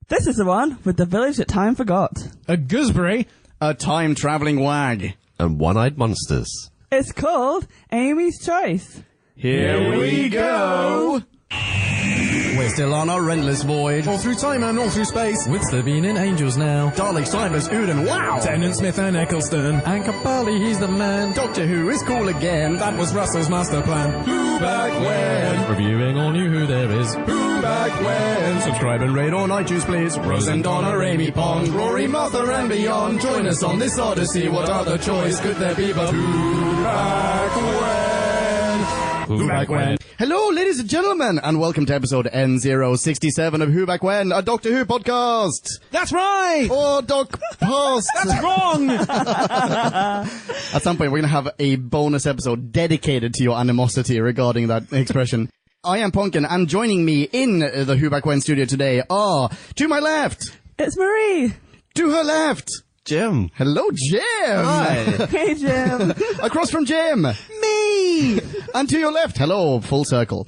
This is the one with the village that time forgot. A gooseberry. A time-travelling wag. And one-eyed monsters. It's called Amy's Choice. Here we go! We're still on our endless voyage. All through time and all through space. With Sabine and Angels now. Dalek, Cybers, Uden, wow! Tennant, Smith and Eccleston. And Capaldi, he's the man. Doctor Who is cool again. That was Russell's master plan. Who back when? Reviewing all new Who there is. Who back when? Subscribe and rate on iTunes, please. Rose and Donna, Amy Pond, Rory, Martha and beyond. Join us on this odyssey. What other choice could there be but Who back when? Who back when? Hello, ladies and gentlemen, and welcome to episode N067 of Who Back When, a Doctor Who podcast. That's right! Oh, Doc Past. That's wrong! At some point, we're going to have a bonus episode dedicated to your animosity regarding that expression. I am Pumpkin, and joining me in the Who Back When studio today are, to my left, It's Marie. to her left, Jim. hello, Jim. Hi. Hey, Jim. Across from Jim, me. And to your left, hello, full circle.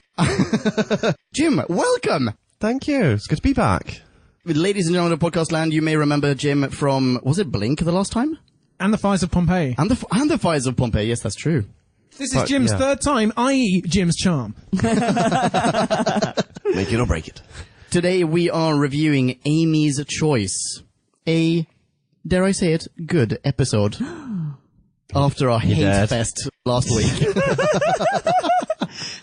Jim, welcome. Thank you. It's good to be back. Ladies and gentlemen of podcast land, you may remember Jim from, was it Blink the last time? And the fires of Pompeii. And the fires of Pompeii, yes, that's true. This is Jim's third time, i.e. Jim's charm. Make it or break it. Today we are reviewing Amy's Choice. A, dare I say it, good episode. After our hate dared. fest last week.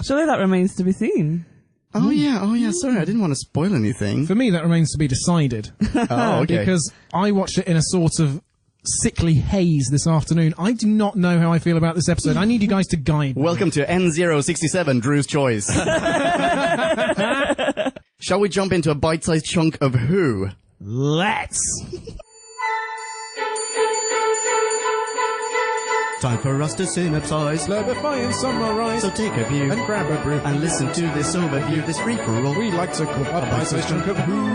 Surely that remains to be seen. Oh yeah, sorry, I didn't want to spoil anything. For me, that remains to be decided. Oh, okay. Because I watched it in a sort of sickly haze this afternoon. I do not know how I feel about this episode. I need you guys to guide me. Welcome to N067, Drew's Choice. Shall we jump into a bite-sized chunk of Who? Let's! Time for us to synopsize, Slurpify and summarize. so take a view And grab a brew. and listen to this overview, this free-for-all. We like to call a bite-sized chunk of Who.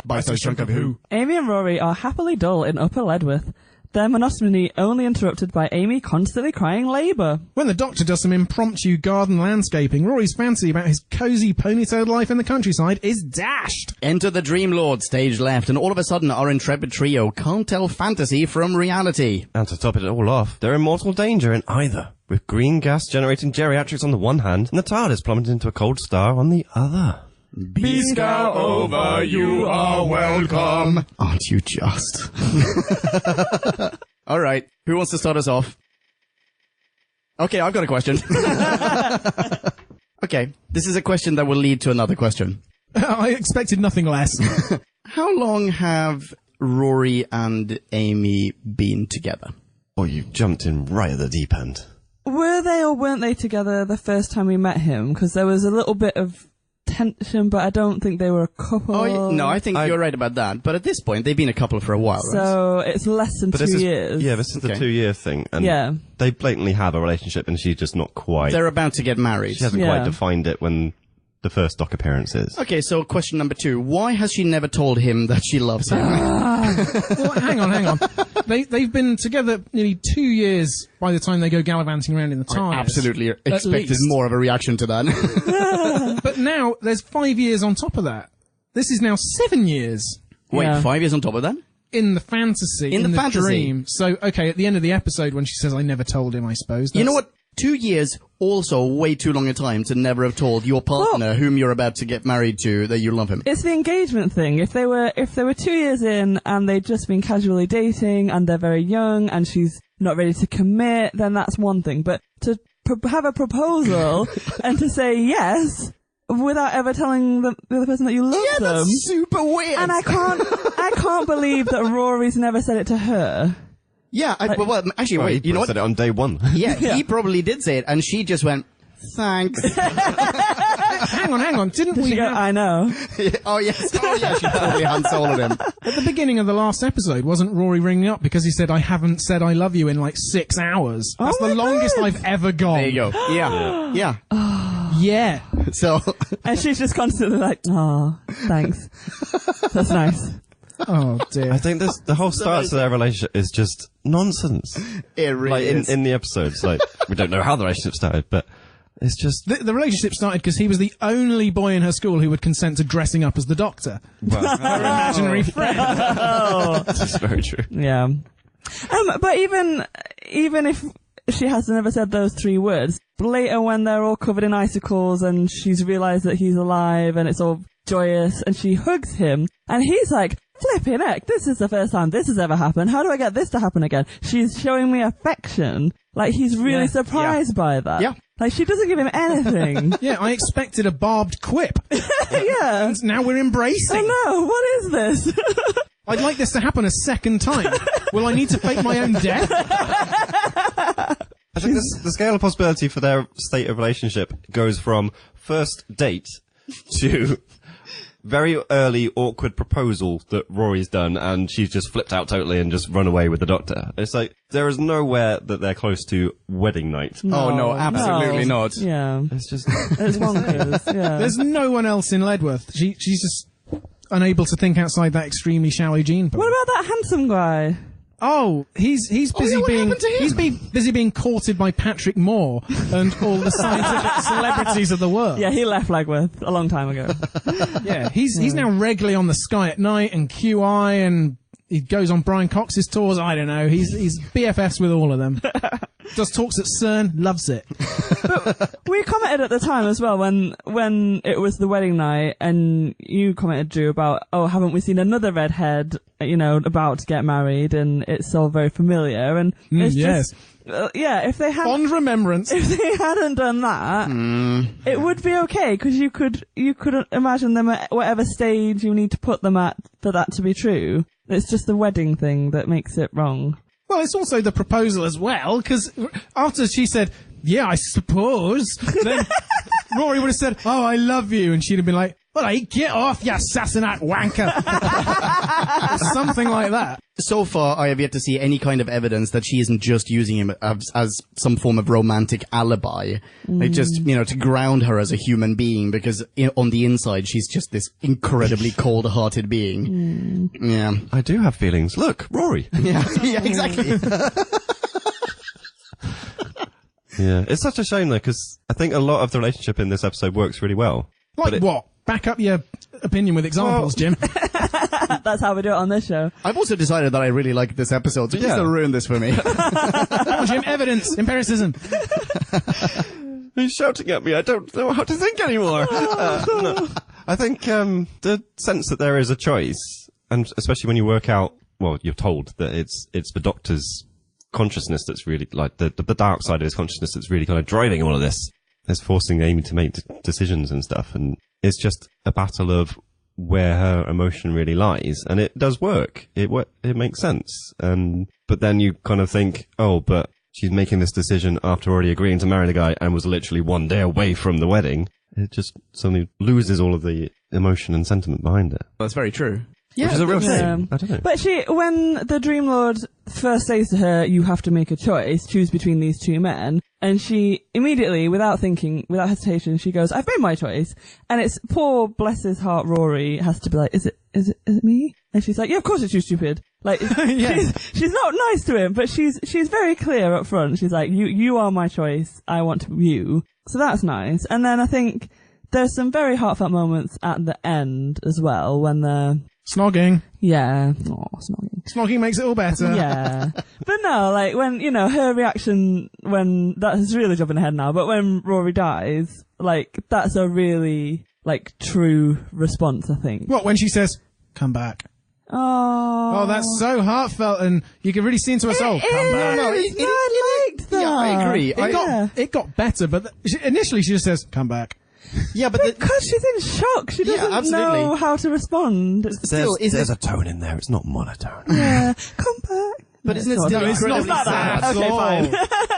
Bite-sized chunk of Who. Amy and Rory are happily dull in Upper Ledworth. Their monotony only interrupted by Amy constantly crying labour. When the Doctor does some impromptu garden landscaping, Rory's fancy about his cosy ponytailed life in the countryside is dashed. Enter the Dream Lord, stage left, and all of a sudden our intrepid trio can't tell fantasy from reality. And to top it all off, they're in mortal danger in either, with green gas generating geriatrics on the one hand, and the TARDIS plummeting into a cold star on the other. Be scout over, you are welcome. Aren't you just? All right, who wants to start us off? Okay, I've got a question. Okay, this is a question that will lead to another question. I expected nothing less. How long have Rory and Amy been together? Oh, you jumped in right at the deep end. Were they or weren't they together the first time we met him? Because there was a little bit of tension, but I don't think they were a couple. Oh, no, I think you're right about that. But at this point, they've been a couple for a while, right? So it's less than 2 years. Yeah, this is the Okay. 2-year thing, and Yeah. they blatantly have a relationship, and she's just not quite. They're about to get married. She hasn't Yeah. quite defined it when the first Doc appearance is. Okay, so question number 2. Why has she never told him that she loves him? Well, hang on. They've been together nearly 2 years by the time they go gallivanting around in the TARDIS. I absolutely expected least. more of a reaction to that. But now, there's 5 years on top of that. This is now 7 years Wait, Yeah. 5 years on top of that? in the fantasy, In the fantasy. dream. So, okay, at the end of the episode when she says, I never told him, I suppose. You know what? 2 years, also way too long a time to never have told your partner whom you're about to get married to that you love him. It's the engagement thing. If they were 2 years in and they'd just been casually dating and they're very young and she's not ready to commit, then that's one thing. But to have a proposal and to say yes without ever telling the other person that you love Yeah, them, that's super weird. and I can't believe that Rory's never said it to her. Yeah, well, actually, Well, wait, he you know what? said it on day one. Yeah, he probably did say it, and she just went, thanks. Hang on. Didn't we She go, have, I know. Oh, yes. Oh, yeah, she totally Han Soloed him. at the beginning of the last episode, wasn't Rory ringing up because he said, I haven't said I love you in like 6 hours? That's Oh the my longest God. I've ever gone. There you go. Yeah. Yeah. Yeah. So, And she's just constantly like, oh, thanks. That's nice. Oh, dear. I think the whole start to their relationship is just nonsense. it really Like is. in the episodes, like we don't know how the relationship started, but It's just... The relationship started because he was the only boy in her school who would consent to dressing up as the Doctor. Well, Her imaginary friend. that's very true. Yeah. But even if she has never said those 3 words, later when they're all covered in icicles and she's realised that he's alive and it's all joyous and she hugs him and he's like, flipping heck, this is the first time this has ever happened. How do I get this to happen again? She's showing me affection. Like, he's really surprised by that. Yeah. Like, she doesn't give him anything. Yeah, I expected a barbed quip. Yeah. And now we're embracing. Oh no, what is this? I'd like this to happen a second time. Will I need to fake my own death? I think the scale of possibility for their state of relationship goes from first date to very early awkward proposal that Rory's done, and she's just flipped out totally and just run away with the Doctor. It's like, there is nowhere that they're close to wedding night. Oh, no, absolutely not. Yeah. It's just... It's bonkers, yeah. There's no one else in Ledworth. She's just unable to think outside that extremely shallow gene pool. What about that handsome guy? Oh, he's busy busy being courted by Patrick Moore and all the scientific celebrities of the world. Yeah, he left Legworth a long time ago. Yeah, he's now regularly on the Sky at Night and QI, and he goes on Brian Cox's tours. I don't know. He's BFFs with all of them. Does talks at CERN, loves it. But we commented at the time as well when it was the wedding night, and you commented, Drew, about, oh, haven't we seen another redhead, about to get married, and it's all very familiar, and it's yes. just... if they had Fond remembrance. If they hadn't done that, it would be okay, because you could imagine them at whatever stage you need to put them at for that to be true. It's just the wedding thing that makes it wrong. Well, it's also the proposal as well, because after she said, yeah, I suppose, then Rory would have said, oh, I love you, and she'd have been like, all right, get off, you assassinate wanker. Something like that. So far, I have yet to see any kind of evidence that she isn't just using him as some form of romantic alibi. Like, just, to ground her as a human being, because on the inside, she's just this incredibly cold-hearted being. Yeah. I do have feelings. Look, Rory. Yeah, exactly. Yeah, it's such a shame, though, because I think a lot of the relationship in this episode works really well. Like what? Back up your opinion with examples, Jim. That's how we do it on this show. I've also decided that I really like this episode, so please don't ruin this for me. Come on, Jim, evidence, empiricism. He's shouting at me. I don't know how to think anymore. No. I think the sense that there is a choice, and especially when you work out, well, you're told that it's the Doctor's consciousness that's really, like, the dark side of his consciousness that's really kind of driving all of this. It's forcing Amy to make decisions and stuff, and it's just a battle of where her emotion really lies, and it does work. It makes sense. But then you kind of think, oh, but she's making this decision after already agreeing to marry the guy and was literally one day away from the wedding. It just suddenly loses all of the emotion and sentiment behind it. That's very true. Which is a real shame. I don't know. But when the Dream Lord first says to her, you have to make a choose between these 2 men, and she immediately, without thinking, without hesitation, she goes, I've made my choice. And it's poor, bless his heart, Rory has to be like, is it me? And she's like, yeah, of course it's you, stupid. Like, she's not nice to him, but she's very clear up front. She's like, you are my choice. I want to be you. So that's nice. And then I think there's some very heartfelt moments at the end as well, when they're... Snogging. Yeah. Oh, snogging. Snogging makes it all better. Yeah. But no, like, when, her reaction when, that's really jumping ahead now, but when Rory dies, like, that's a really, like, true response, I think. What, when she says, come back? Oh. Oh, that's so heartfelt, and you can really see into her soul. Come back. No, I liked that. Yeah, I agree. It got better, but initially she just says, come back. Yeah, but because she's in shock. She doesn't know how to respond. There's a tone in there. It's not monotone. Yeah. Come back. But isn't it still incredibly sad? Okay, fine.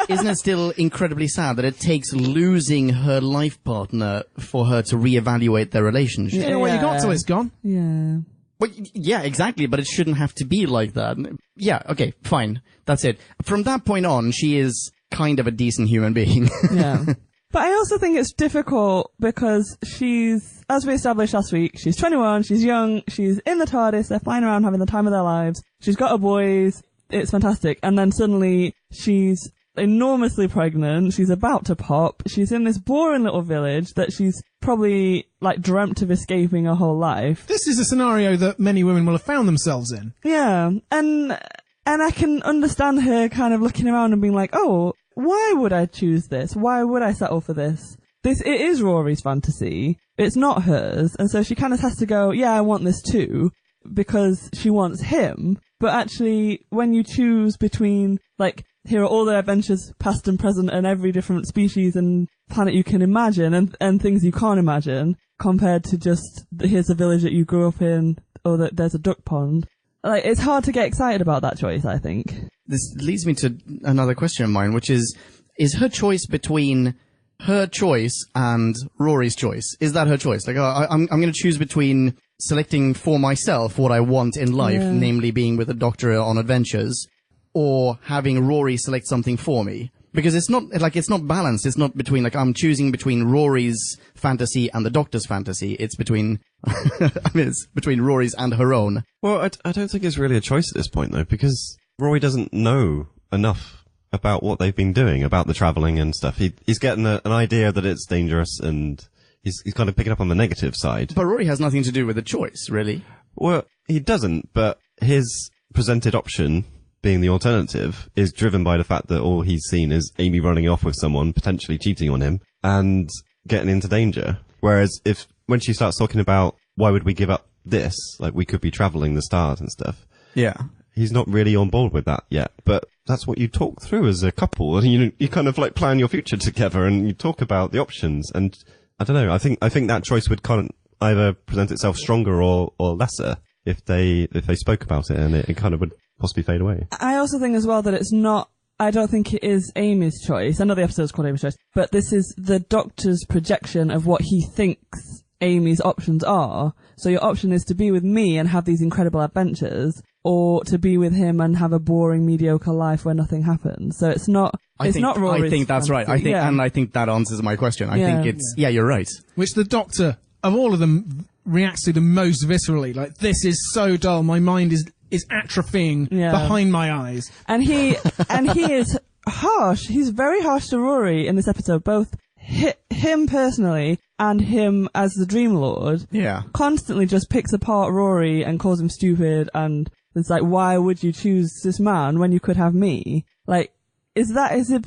Isn't it still incredibly sad that it takes losing her life partner for her to reevaluate their relationship? You know where you got till it's gone. Yeah. Well, yeah, exactly, but it shouldn't have to be like that. Yeah, okay, fine. That's it. From that point on, she is kind of a decent human being. Yeah. But I also think it's difficult because she's, as we established last week, she's 21, she's young, she's in the TARDIS, they're flying around having the time of their lives, she's got her boys, it's fantastic. And then suddenly she's enormously pregnant. She's about to pop. She's in this boring little village that she's probably like dreamt of escaping her whole life. This is a scenario that many women will have found themselves in. Yeah, and I can understand her kind of looking around and being like, oh, why would I choose this? Why would I settle for this? It is Rory's fantasy. It's not hers. And so she kind of has to go, yeah, I want this too, because she wants him. But actually, when you choose between, like, here are all the adventures, past and present, and every different species and planet you can imagine, and things you can't imagine, compared to just, here's a village that you grew up in, or that there's a duck pond. Like, it's hard to get excited about that choice, I think. This leads me to another question of mine, which is her choice between her choice and Rory's choice? Is that her choice? Like, I'm going to choose between selecting for myself what I want in life, namely being with a doctor on adventures, or having Rory select something for me. Because it's not balanced. It's not between, like, I'm choosing between Rory's fantasy and the doctor's fantasy. It's between, it's between Rory's and her own. Well, I don't think it's really a choice at this point, though, because Rory doesn't know enough about what they've been doing, about the travelling and stuff. He's getting an idea that it's dangerous, and he's kind of picking up on the negative side. But Rory has nothing to do with the choice, really. Well, he doesn't, but his presented option, being the alternative, is driven by the fact that all he's seen is Amy running off with someone, potentially cheating on him, and getting into danger. Whereas when she starts talking about, why would we give up this? Like, we could be travelling the stars and stuff. Yeah. He's not really on board with that yet, but that's what you talk through as a couple. And you kind of like plan your future together, and you talk about the options. And I don't know. I think that choice would kind of either present itself stronger or lesser if they spoke about it, and it kind of would possibly fade away. I also think as well that it's not, I don't think it is Amy's choice. I know the episode's called Amy's choice, but this is the doctor's projection of what he thinks Amy's options are. So your option is to be with me and have these incredible adventures, or to be with him and have a boring, mediocre life where nothing happens. So it's not Rory's I think that's fantasy. right. And I think that answers my question. I think it's, you're right. Which the doctor, of all of them, reacts to the most viscerally. Like, this is so dull, my mind is atrophying behind my eyes. And he is harsh. He's very harsh to Rory in this episode, both him personally and him as the Dream Lord. Yeah. Constantly just picks apart Rory and calls him stupid, and it's like, why would you choose this man when you could have me? Like, is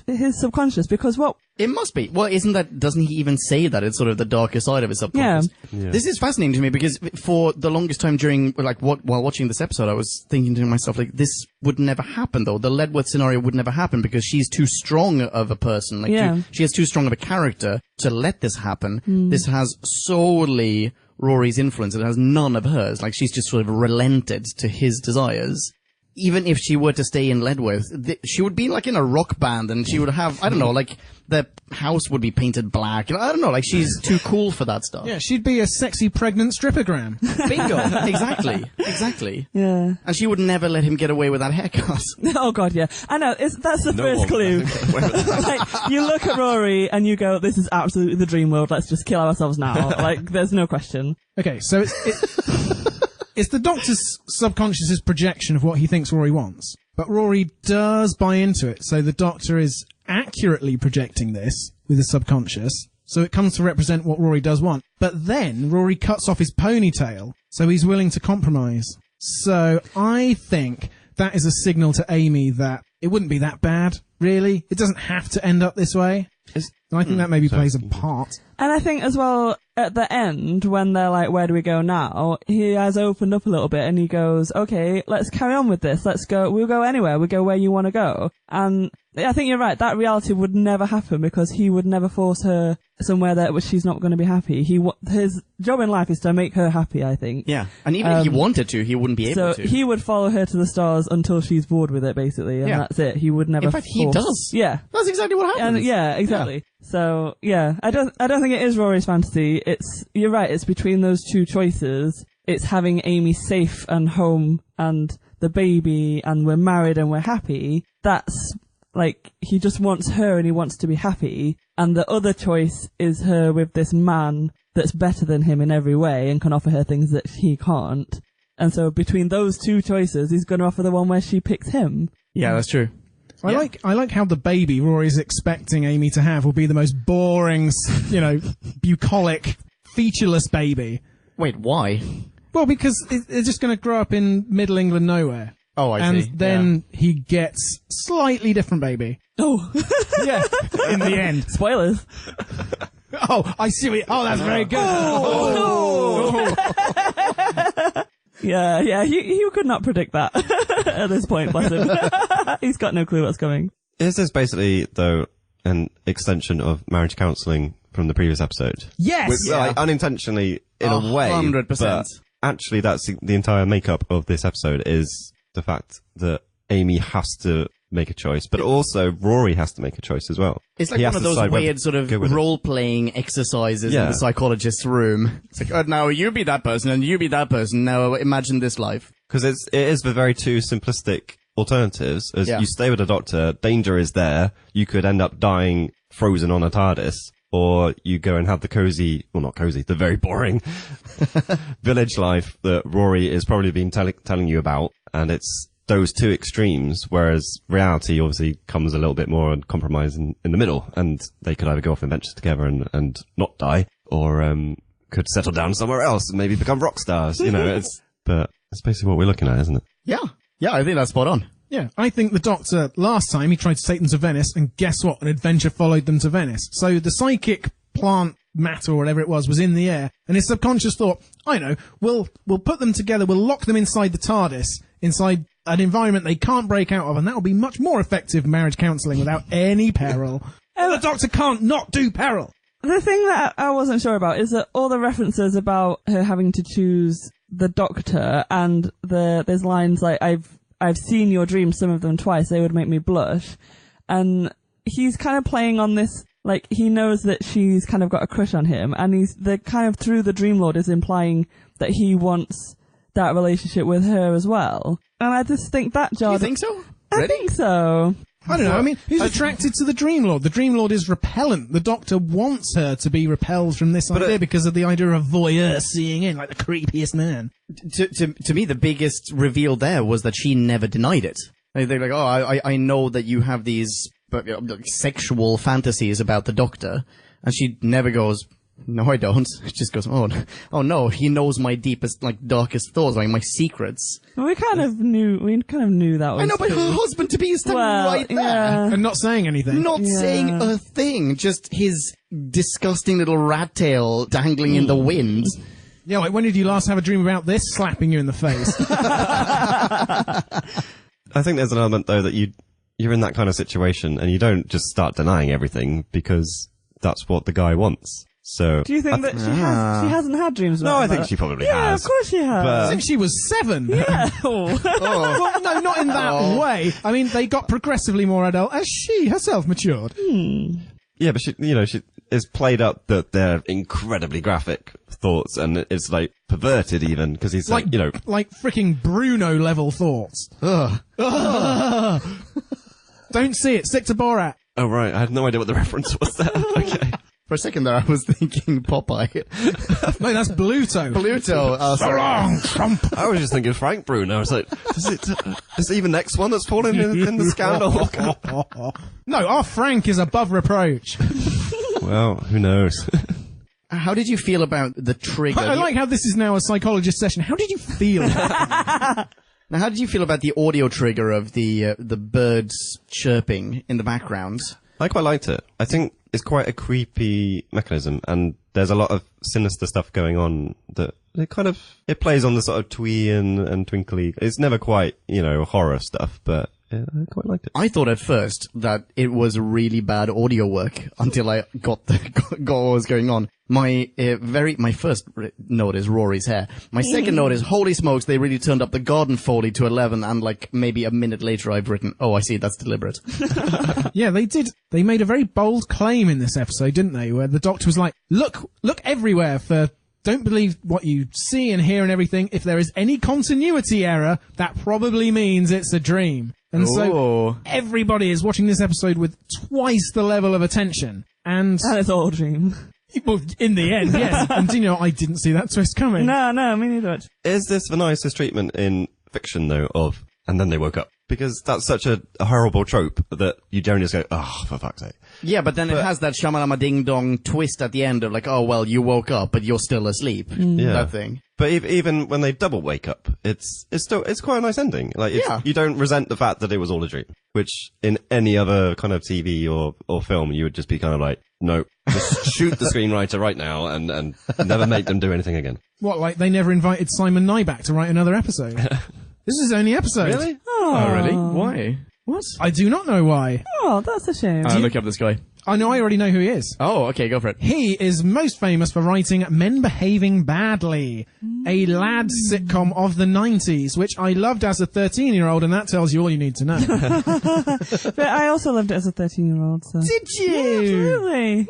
his subconscious? Because what? It must be. Well, doesn't he even say that? It's sort of the darker side of his subconscious. Yeah. This is fascinating to me because for the longest time while watching this episode, I was thinking to myself, like, this would never happen though. The Ledworth scenario would never happen because she's too strong of a person. Like, she has too strong of a character to let this happen. This has solely Rory's influence. It has none of hers. Like, she's just sort of relented to his desires. Even if she were to stay in Ledworth, she would be like in a rock band, and she would have, I don't know, like, the house would be painted black. I don't know, like, she's too cool for that stuff. Yeah, she'd be a sexy pregnant strippergram. Bingo. Exactly. Yeah. And she would never let him get away with that haircut. Oh god, yeah. I know, that's the first clue. Like, you look at Rory and you go, this is absolutely the dream world, let's just kill ourselves now. Like, there's no question. Okay, so it's the doctor's subconscious's projection of what he thinks Rory wants. But Rory does buy into it, so the doctor is accurately projecting this with his subconscious, so it comes to represent what Rory does want. But then Rory cuts off his ponytail, so he's willing to compromise. So I think that is a signal to Amy that it wouldn't be that bad, really. It doesn't have to end up this way. And I think that maybe plays a part. And I think as well, at the end, when they're like, where do we go now? He has opened up a little bit and he goes, okay, let's carry on with this. We'll go anywhere. We'll go where you want to go. And I think you're right. That reality would never happen because he would never force her somewhere that which she's not going to be happy. His job in life is to make her happy, I think. Yeah. And even if he wanted to, he wouldn't be able to. So he would follow her to the stars until she's bored with it, basically. And that's it. He would never In fact, he does. Yeah. That's exactly what happens. And yeah, exactly. Yeah. So, yeah, I don't think it is Rory's fantasy. You're right, it's between those two choices. It's having Amy safe and home and the baby and we're married and we're happy. That's, like, he just wants her and he wants to be happy. And the other choice is her with this man that's better than him in every way and can offer her things that he can't. And so between those two choices, he's going to offer the one where she picks him. Yeah, that's true. I like how the baby Rory's expecting Amy to have will be the most boring, bucolic, featureless baby. Wait, why? Well, because they're just going to grow up in Middle England nowhere. Oh, I see. And then he gets slightly different baby. Oh. Yeah, in the end. Spoilers. Oh, I see it. Oh, that's very good. Oh, no. Yeah, he could not predict that at this point, bless him. He's got no clue what's coming. Is this basically, though, an extension of marriage counselling from the previous episode? Yes! With, like, unintentionally, in a way. 100%. But actually, that's the entire makeup of this episode is the fact that Amy has to make a choice, but also Rory has to make a choice as well. It's like one of those weird sort of role-playing exercises in the psychologist's room. It's like, oh, now you be that person and you be that person. Now imagine this life. Because it is the very two simplistic alternatives. As you stay with a doctor, danger is there. You could end up dying frozen on a TARDIS. Or you go and have the cozy, well not cozy, the very boring village life that Rory is probably been telling you about. And it's those two extremes, whereas reality obviously comes a little bit more and compromise in the middle. And they could either go off adventures together and not die, or could settle down somewhere else and maybe become rock stars. But it's basically what we're looking at, isn't it? Yeah, I think that's spot on. Yeah, I think the Doctor, last time, he tried to take them to Venice, and guess what? An adventure followed them to Venice. So the psychic plant matter, or whatever it was in the air, and his subconscious thought, I know, we'll put them together, we'll lock them inside the TARDIS, inside an environment they can't break out of, and that'll be much more effective marriage counselling without any peril. And the Doctor can't not do peril! The thing that I wasn't sure about is that all the references about her having to choose the Doctor, and there's lines like, I've seen your dreams, some of them twice, they would make me blush. And he's kind of playing on this, like, he knows that she's kind of got a crush on him, and through the Dream Lord is implying that he wants that relationship with her as well. And I just think that Do you think so? I think so. I don't know, I mean, who's attracted to the Dream Lord? The Dream Lord is repellent. The Doctor wants her to be repelled from this idea because of the idea of voyeur seeing in, like the creepiest man. To me, the biggest reveal there was that she never denied it. They're like, oh, I know that you have these sexual fantasies about the Doctor, and she never goes, no, I don't. She just goes, oh no, he knows my deepest, darkest thoughts, my secrets. We kind of knew that was I know, but her husband-to-be is standing right there. Yeah. And not saying anything. Not saying a thing, just his disgusting little rat tail dangling in the wind. Yeah, like, when did you last have a dream about this slapping you in the face? I think there's an element, though, that you're in that kind of situation and you don't just start denying everything because that's what the guy wants. So do you think that she hasn't had dreams about No, I think she probably has. Yeah, of course she has. I think she was 7. Yeah. Well, no, not in that way. I mean, they got progressively more adult as she herself matured. Yeah, but she is played up that they're incredibly graphic thoughts, and it's like perverted even because he's like freaking Bruno level thoughts. Ugh. Don't see it. Stick to Borat. Oh right, I had no idea what the reference was there. Okay. For a second there, I was thinking Popeye. No, that's Bluto. Bluto. Oh, so long, Trump. I was just thinking Frank Bruno. I was like, is he the next one that's fallen in the scandal? No, our Frank is above reproach. Well, who knows? How did you feel about the trigger? I like how this is now a psychologist session. How did you feel? Now, how did you feel about the audio trigger of the birds chirping in the background? I quite liked it. I think it's quite a creepy mechanism, and there's a lot of sinister stuff going on that it plays on the sort of twee and twinkly. It's never quite, horror stuff, but yeah, I quite liked it. I thought at first that it was really bad audio work until I got what was going on. My first note is Rory's hair. My second note is, holy smokes, they really turned up the garden foley to 11, and maybe a minute later I've written, oh, I see, that's deliberate. Yeah, they did. They made a very bold claim in this episode, didn't they? Where the Doctor was like, look everywhere don't believe what you see and hear and everything. If there is any continuity error, that probably means it's a dream. And so everybody is watching this episode with twice the level of attention. And it's all a dream. Well, in the end, yes. And I didn't see that twist coming. No, me neither. Is this the nicest treatment in fiction, though, of and then they woke up. Because that's such a horrible trope that you generally just go, oh, for fuck's sake. Yeah, but then it has that shamalama ding dong twist at the end of like, oh well, you woke up, but you're still asleep. Yeah. That thing. But even when they double wake up, it's quite a nice ending. Like, you don't resent the fact that it was all a dream, which in any other kind of TV or film, you would just be kind of like, no, just shoot the screenwriter right now and never make them do anything again. What, like they never invited Simon Nyback to write another episode? This is his only episode. Really? Oh, really? Why? What? I do not know why. Oh, that's a shame. Look up this guy. I know I already know who he is. Oh, okay, go for it. He is most famous for writing Men Behaving Badly, a lad sitcom of the 90s, which I loved as a 13-year-old, and that tells you all you need to know. But I also loved it as a 13-year-old, so. Did you? Yeah, absolutely.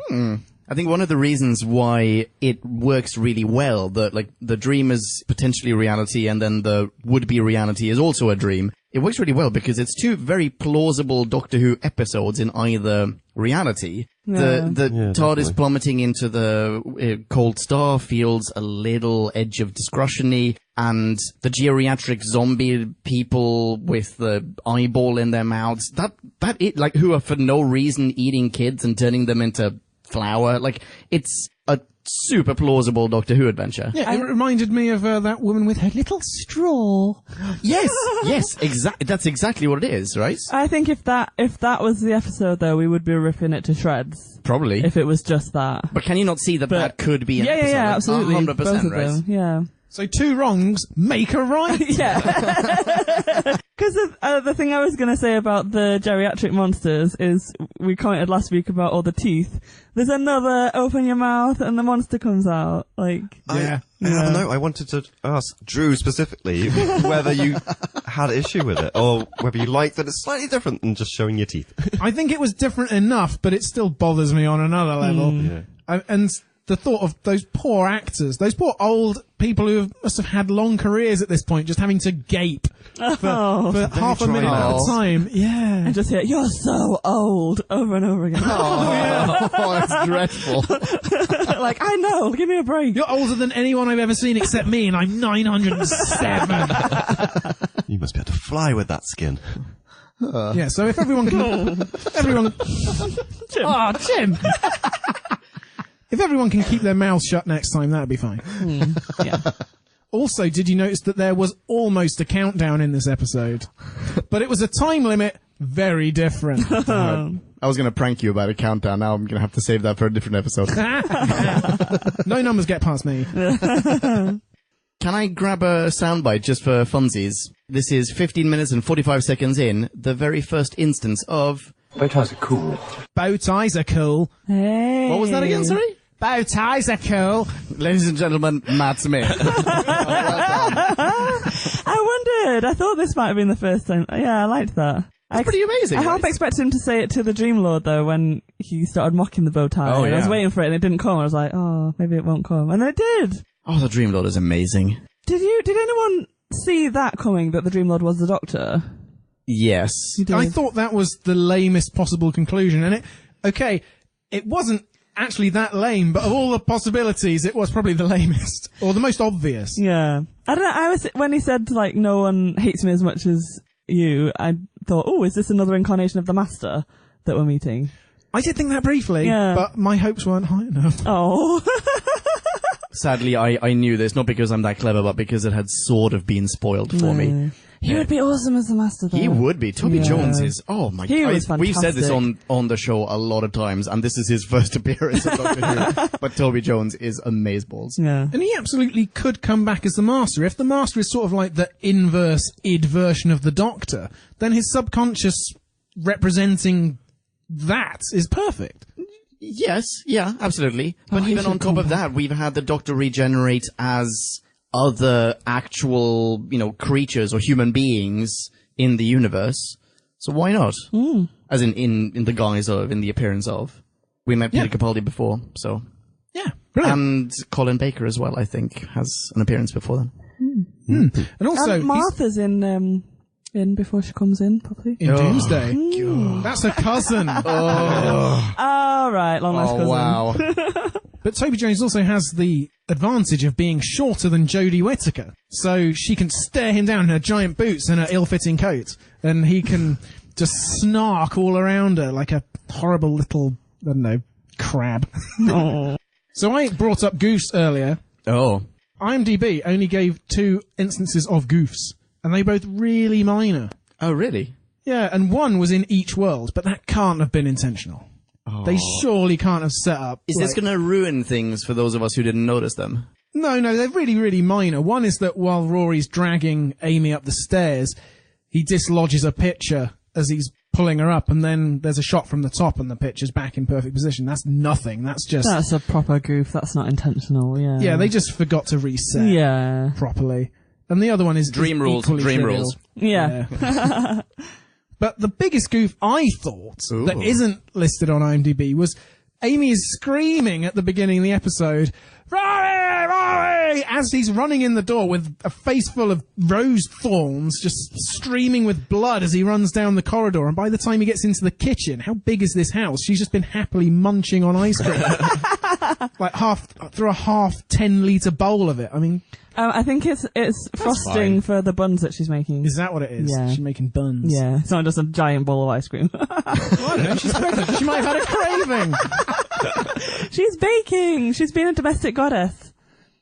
I think one of the reasons why it works really well, that like the dream is potentially reality and then the would-be reality is also a dream, it works really well because it's two very plausible Doctor Who episodes in either reality. Yeah. The TARDIS definitely. plummeting into the cold star feels a little edge of discretion-y, and the geriatric zombie people with the eyeball in their mouths, like who are for no reason eating kids and turning them into flour, like it's a super plausible Doctor Who adventure. Yeah, it reminded me of that woman with her little straw. Yes, exactly. That's exactly what it is, right? I think if that was the episode, though, we would be ripping it to shreds. Probably. If it was just that. But can you not see that that could be an episode? Yeah, absolutely. 100%, Both of right? them, yeah. So two wrongs make a right. Yeah. Because the thing I was going to say about the geriatric monsters is we commented last week about all the teeth. There's another open your mouth and the monster comes out. Like, Yeah. I don't know. I wanted to ask Drew specifically whether you had an issue with it or whether you liked that it's slightly different than just showing your teeth. I think it was different enough, but it still bothers me on another level. And the thought of those poor actors, those poor old people who must have had long careers at this point, just having to gape for half a minute at a time. Yeah. and just hear, you're so old, over and over again. Oh, that's dreadful. Like, I know, give me a break. You're older than anyone I've ever seen except me, and I'm 907. You must be able to fly with that skin. Yeah, so if everyone can... Jim. Oh, Jim! If everyone can keep their mouths shut next time, that'd be fine. Yeah. Also, did you notice that there was almost a countdown in this episode? But it was a time limit very different. I was going to prank you about a countdown. Now I'm going to have to save that for a different episode. No numbers get past me. Can I grab a soundbite just for funsies? This is 15 minutes and 45 seconds in, the very first instance of... Bow ties are cool. Hey. What was that again, sorry? Bow ties are cool. Ladies and gentlemen, Matt Smith. I wondered. I thought this might have been the first time. Yeah, I liked that. It's pretty amazing. I half expected him to say it to the Dream Lord, though, when he started mocking the bow tie. Oh, And I was yeah. waiting for it and it didn't come. I was like, oh, maybe it won't come. And it did. Oh, the Dream Lord is amazing. Did anyone see that coming, that the Dream Lord was the Doctor? Yes. You did. I thought that was the lamest possible conclusion, and it wasn't actually that lame, but of all the possibilities, it was probably the lamest, or the most obvious. Yeah. I don't know, when he said, like, no one hates me as much as you, I thought, oh, is this another incarnation of the Master that we're meeting? I did think that briefly, Yeah. but my hopes weren't high enough. Oh. Sadly, I knew this, not because I'm that clever, but because it had sort of been spoiled for me. He would be awesome as the Master, though. He would be. Toby Yeah. Jones is, oh my He god. was We've said this fantastic. on the show a lot of times, and this is his first appearance of Doctor Who. But Toby Jones is amazeballs. Yeah. And he absolutely could come back as the Master. If the Master is sort of like the inverse id version of the Doctor, then his subconscious representing that is perfect. Yes, yeah, absolutely. But he even should on top come of that, we've had the Doctor regenerate as other actual, creatures or human beings in the universe. So why not? As in the guise of, in the appearance of. We met Peter Capaldi before, so. Yeah, brilliant. And Colin Baker as well, I think, has an appearance before then. And also, And Martha's in before she comes in, probably. in Doomsday. That's her cousin. Oh, right, long lost cousin. wow. But Toby Jones also has the advantage of being shorter than Jodie Whittaker. So she can stare him down in her giant boots and her ill-fitting coat. And he can just snark all around her like a horrible little, I don't know, crab. Oh. So I brought up goofs earlier. Oh. IMDb only gave 2 instances of goofs. And they both really minor. Oh, really? Yeah, and one was in each world, but that can't have been intentional. Oh. They surely can't have set up... Is this going to ruin things for those of us who didn't notice them? No, they're really, really minor. One is that while Rory's dragging Amy up the stairs, he dislodges a picture as he's pulling her up, and then there's a shot from the top and the picture's back in perfect position. That's nothing. That's just... That's a proper goof. That's not intentional, yeah. Yeah, they just forgot to reset properly. And the other one is Dream rules. Yeah. But the biggest goof I thought that isn't listed on IMDb was Amy is screaming at the beginning of the episode, "Rory, Rory!" as he's running in the door with a face full of rose thorns, just streaming with blood as he runs down the corridor. And by the time he gets into the kitchen, how big is this house? She's just been happily munching on ice cream. Like through a half 10-litre bowl of it. I mean... I think it's frosting for the buns that she's making. Is that what it is? Yeah. She's making buns. Yeah, it's not just a giant bowl of ice cream. I don't know, she's pregnant. She might have had a craving. She's baking. She's been a domestic goddess.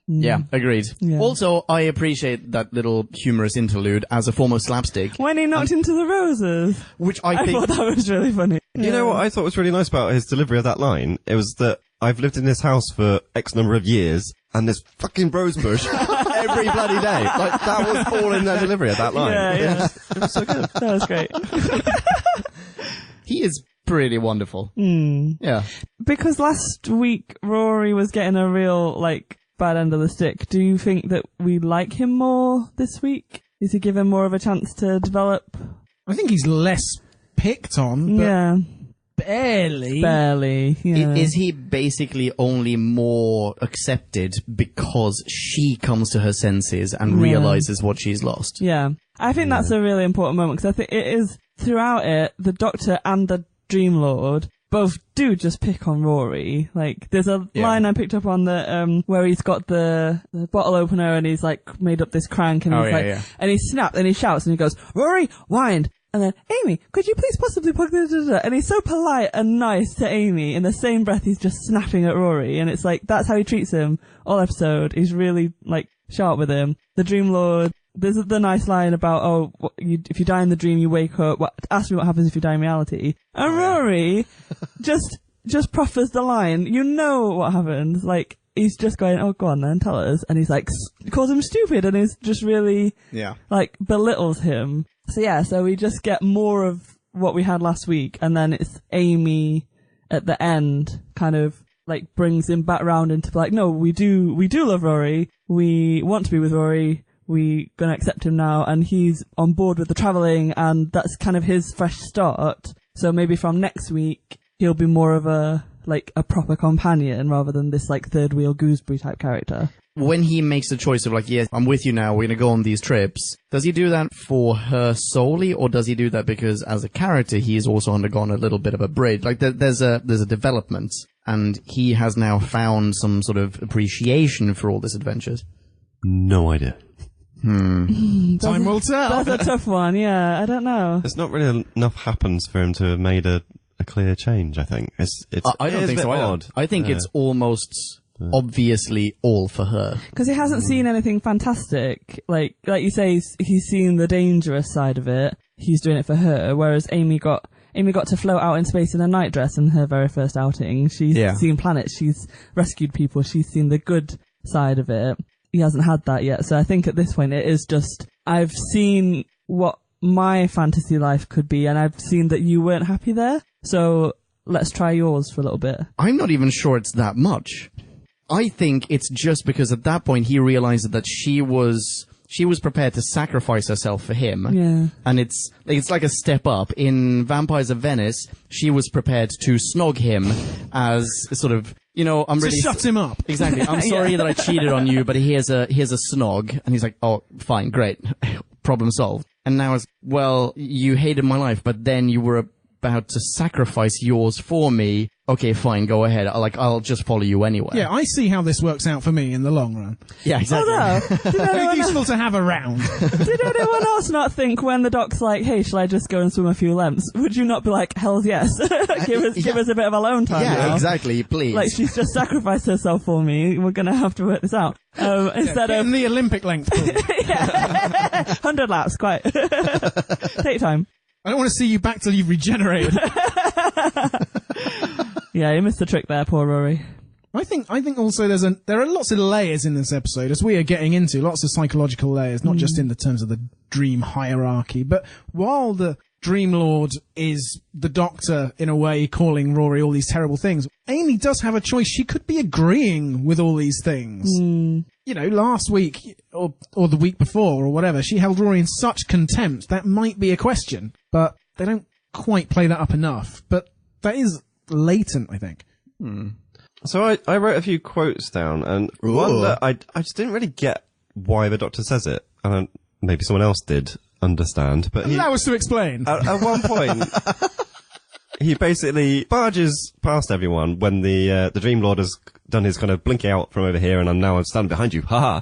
Yeah, agreed. Yeah. Also, I appreciate that little humorous interlude as a form of slapstick. When he knocked into the roses. Which I think... thought that was really funny. You know what I thought was really nice about his delivery of that line? It was that I've lived in this house for X number of years, and this fucking rose bush every bloody day. Like, that was all in their delivery of that line. Yeah. It was so good. That was great. He is pretty wonderful. Yeah. Because last week, Rory was getting a real, bad end of the stick. Do you think that we like him more this week? Is he given more of a chance to develop? I think he's less picked on, but Yeah. barely. Yeah. Is he basically only more accepted because she comes to her senses and realizes what she's lost? Yeah. I think that's a really important moment, because I think it is, throughout it, the Doctor and the Dream Lord both do just pick on Rory. Like, there's a line I picked up on the, where he's got the bottle opener and he's made up this crank and and he snaps and he shouts and he goes, "Rory, wind!" And then, "Amy, could you please possibly plug this?" And he's so polite and nice to Amy. In the same breath, he's just snapping at Rory. And it's that's how he treats him all episode. He's really, sharp with him. The Dream Lord, there's the nice line about, if you die in the dream, you wake up. Ask me what happens if you die in reality. And Rory just proffers the line. You know what happens. He's just going, "Oh, go on then, tell us." And he's calls him stupid, and he's just really, belittles him. So we just get more of what we had last week, and then it's Amy at the end kind of brings him back round into no, we do love Rory. We want to be with Rory. We gonna accept him now, and he's on board with the travelling, and that's kind of his fresh start. So maybe from next week he'll be more of a proper companion rather than this third wheel gooseberry type character. When he makes the choice of yes, I'm with you now, we're going to go on these trips, does he do that for her solely, or does he do that because as a character he's also undergone a little bit of a break? There's a development, and he has now found some sort of appreciation for all these adventures? No idea. Time will tell. That's a tough one, yeah, I don't know. There's not really enough happens for him to have made a clear change, I think. I don't think so either. Odd. I think it's almost... obviously all for her. Because he hasn't seen anything fantastic. Like you say, he's seen the dangerous side of it. He's doing it for her, whereas Amy got to float out in space in a nightdress in her very first outing. She's seen planets, she's rescued people, she's seen the good side of it. He hasn't had that yet, so I think at this point it is just, I've seen what my fantasy life could be, and I've seen that you weren't happy there, so let's try yours for a little bit. I'm not even sure it's that much. I think it's just because at that point he realized that she was prepared to sacrifice herself for him. Yeah. And it's like a step up. In Vampires of Venice, she was prepared to snog him as sort of, I'm really... shut him up. Exactly. I'm sorry that I cheated on you, but here's a snog. And he's like, "Oh, fine, great. Problem solved." And now it's, "Well, you hated my life, but then you were about to sacrifice yours for me. okay, fine, go ahead. I'll just follow you anyway. Yeah, I see how this works out for me in the long run. Yeah, exactly. Very useful to have around. Did anyone else not think when the doc's like, hey, shall I just go and swim a few lengths? Would you not be like, hells yes. Give us a bit of alone time now. Exactly, please. Like, she's just sacrificed herself for me. We're going to have to work this out. Instead of... in the Olympic length pool. 100 laps, quite. Take time. I don't want to see you back till you've regenerated. Yeah, you missed the trick there, poor Rory. I think also there are lots of layers in this episode, as we are getting into, lots of psychological layers, not just in the terms of the dream hierarchy, but while the Dream Lord is the Doctor, in a way, calling Rory all these terrible things, Amy does have a choice. She could be agreeing with all these things. You know, last week, or the week before, or whatever, she held Rory in such contempt. That might be a question, but they don't quite play that up enough. But that is latent, I think. So I wrote a few quotes down, and one that I just didn't really get why the Doctor says it, and maybe someone else did understand, but allow us to explain. At one point, he basically barges past everyone when the Dream Lord has done his kind of blinking out from over here, and I'm standing behind you, haha,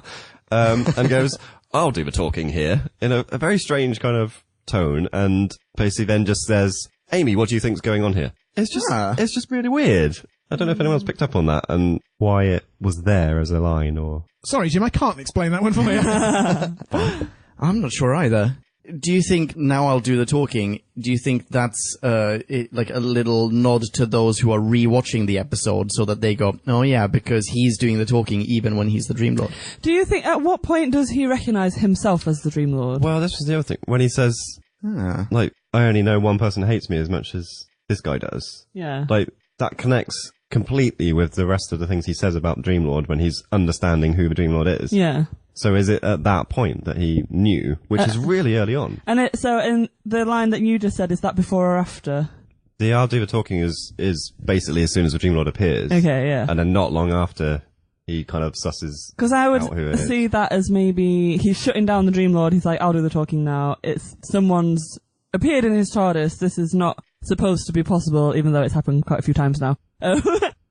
and goes, I'll do the talking here, in a very strange kind of tone, and basically then just says, Amy, what do you think's going on here? It's just really weird. I don't know if anyone's picked up on that and why it was there as a line, or... Sorry, Jim, I can't explain that one for you. I'm not sure either. Do you think, now I'll do the talking, do you think that's like a little nod to those who are rewatching the episode so that they go, oh yeah, because he's doing the talking even when he's the Dream Lord? Do you think, at what point does he recognise himself as the Dream Lord? Well, this was the other thing. When he says, like, I only know one person hates me as much as this guy does. Yeah. Like, that connects completely with the rest of the things he says about the Dream Lord when he's understanding who the Dream Lord is. Yeah. So is it at that point that he knew, which is really early on? And so in the line that you just said, is that before or after? The I'll do the talking is basically as soon as the Dream Lord appears. Okay, yeah. And then not long after he kind of susses. Because I would see that as maybe he's shutting down the Dream Lord. He's like, I'll do the talking now. It's someone's appeared in his TARDIS. This is not supposed to be possible, even though it's happened quite a few times now.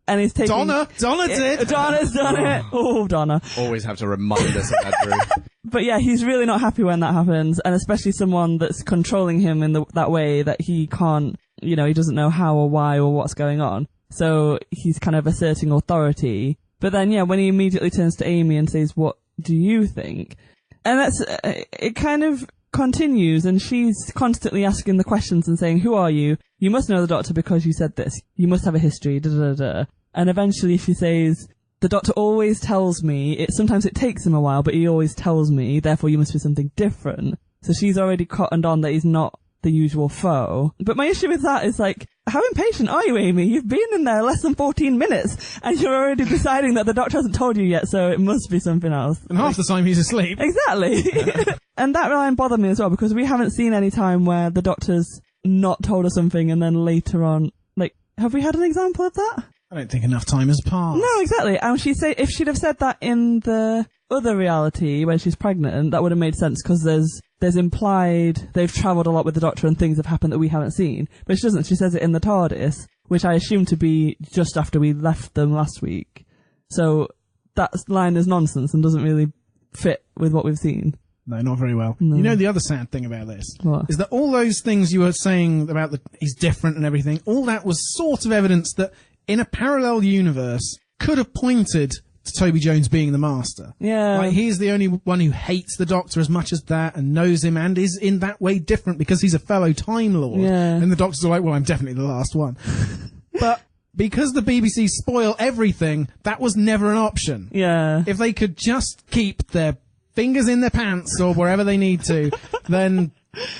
And he's taking... Donna did! Donna's done it! Oh, Donna. Always have to remind us of that, Drew. But yeah, he's really not happy when that happens, and especially someone that's controlling him in that way that he can't, he doesn't know how or why or what's going on. So he's kind of asserting authority. But then, yeah, when he immediately turns to Amy and says, what do you think? And it kind of continues, and she's constantly asking the questions and saying, who are you? You must know the Doctor because you said this. You must have a history, da-da-da-da. And eventually she says, the Doctor always tells me, sometimes it takes him a while, but he always tells me, therefore you must be something different. So she's already cottoned on that he's not the usual foe. But my issue with that is like, how impatient are you, Amy? You've been in there less than 14 minutes, and you're already deciding that the Doctor hasn't told you yet, so it must be something else. And half the time he's asleep. Exactly. And that line bothered me as well, because we haven't seen any time where the Doctor's not told us something, and then later on, like, have we had an example of that? I don't think enough time has passed. No, exactly. And if she'd have said that in the other reality when she's pregnant, that would have made sense, because there's implied they've travelled a lot with the Doctor and things have happened that we haven't seen. But she doesn't. She says it in the TARDIS, which I assume to be just after we left them last week. So that line is nonsense and doesn't really fit with what we've seen. No, not very well. No. You know the other sad thing about this? What? Is that all those things you were saying about he's different and everything, all that was sort of evidence that in a parallel universe could have pointed to Toby Jones being the Master. Yeah. Like, he's the only one who hates the Doctor as much as that and knows him and is in that way different because he's a fellow Time Lord. Yeah. And the Doctor's like, well, I'm definitely the last one. But because the BBC spoil everything, that was never an option. Yeah. If they could just keep their fingers in their pants or wherever they need to, then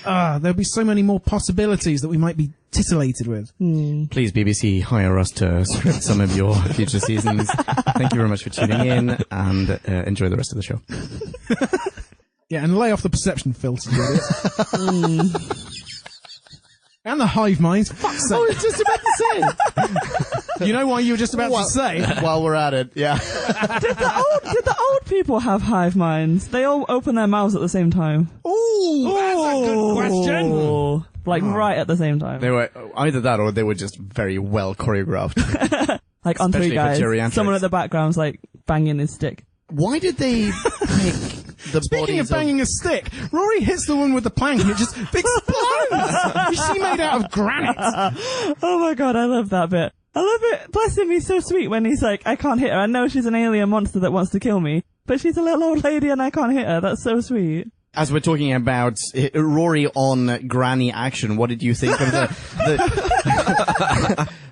there'll be so many more possibilities that we might be titillated with. Please, BBC, hire us to script some of your future seasons. Thank you very much for tuning in, and enjoy the rest of the show. Yeah, and lay off the perception filter. And the hive minds. Fuck's sake. I was just about to say. You know why you were just about to say? While we're at it, yeah. Did the old people have hive minds? They all open their mouths at the same time. Ooh, that's a good question. like right at the same time. They were either that or they were just very well choreographed. Like on Especially Three for Guys, geriatrics. someone at the background's like banging his stick. Why did they pick the Speaking bodies of banging a stick, Rory hits the one with the plank and it just explodes. Is she made out of granite? Oh my god, I love that bit. I love it. Bless him, he's so sweet when he's like, I can't hit her. I know she's an alien monster that wants to kill me, but she's a little old lady and I can't hit her. That's so sweet. As we're talking about Rory on granny action, what did you think of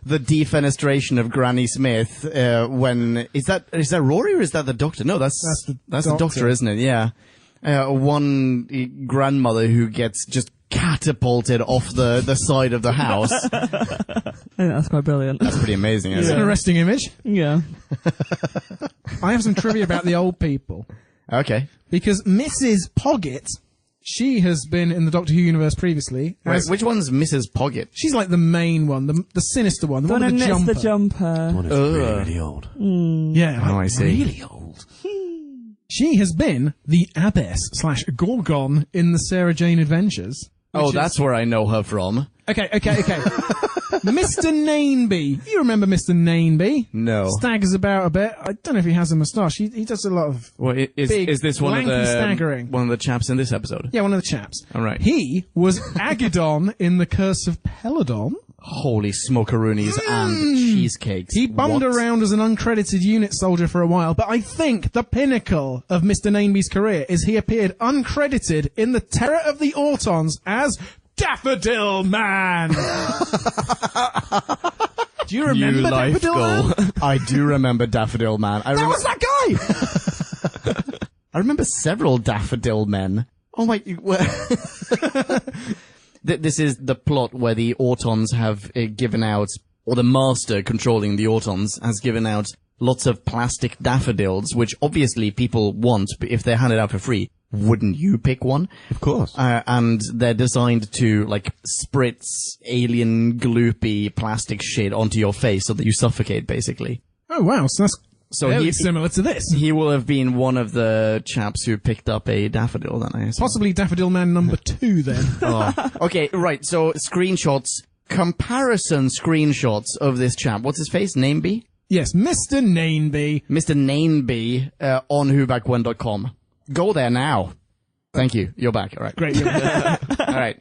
the defenestration of Granny Smith? When is that Rory or is that the Doctor? No, that's the Doctor, isn't it? Yeah, one grandmother who gets just catapulted off the side of the house. I think that's quite brilliant. That's pretty amazing. It's Isn't an it? arresting image. Yeah. I have some trivia about the old people. Okay. Because Mrs. Poggett, she has been in the Doctor Who universe previously. Wait, as- which one's Mrs. Poggett? She's like the main one, the sinister one, the one with the jumper. the jumper. One is really old. Yeah, Oh, I see. Really old. she has been the Abbess/Gorgon in the Sarah Jane Adventures. Oh, which that's where I know her from. Okay. Mr. Nainby. You remember Mr. Nainby? No. Staggers about a bit. I don't know if he has a moustache. He does a lot of... Well, Big, is this one of lanky the staggering. one of the chaps in this episode? Yeah, one of the chaps. All right. He was Agidon in The Curse of Peladon. Holy smokeroonies and cheesecakes. He bummed What? around as an uncredited unit soldier for a while, but I think the pinnacle of Mr. Nainby's career is he appeared uncredited in The Terror of the Autons as Daffodil Man. Do you remember New life Daffodil goal. Man? I do remember Daffodil Man. That was that guy! I remember several Daffodil Men. Oh my... This is the plot where the Autons have given out, or the master controlling the Autons has given out lots of plastic daffodils, which obviously people want, but if they're handed out for free, wouldn't you pick one? Of course. And they're designed to, like, spritz alien gloopy plastic shit onto your face so that you suffocate, basically. Oh wow, so that's So fairly he, similar to this. he will have been one of the chaps who picked up a daffodil, then, I assume. Possibly Daffodil Man number 2 then. Oh. Okay, right, so screenshots, comparison screenshots of this chap. What's his face? Nameby? Yes, Mr. Nainby. Mr. Nameby on whobackwhen.com. Go there now. Thank you. You're back. All right. Great. All right.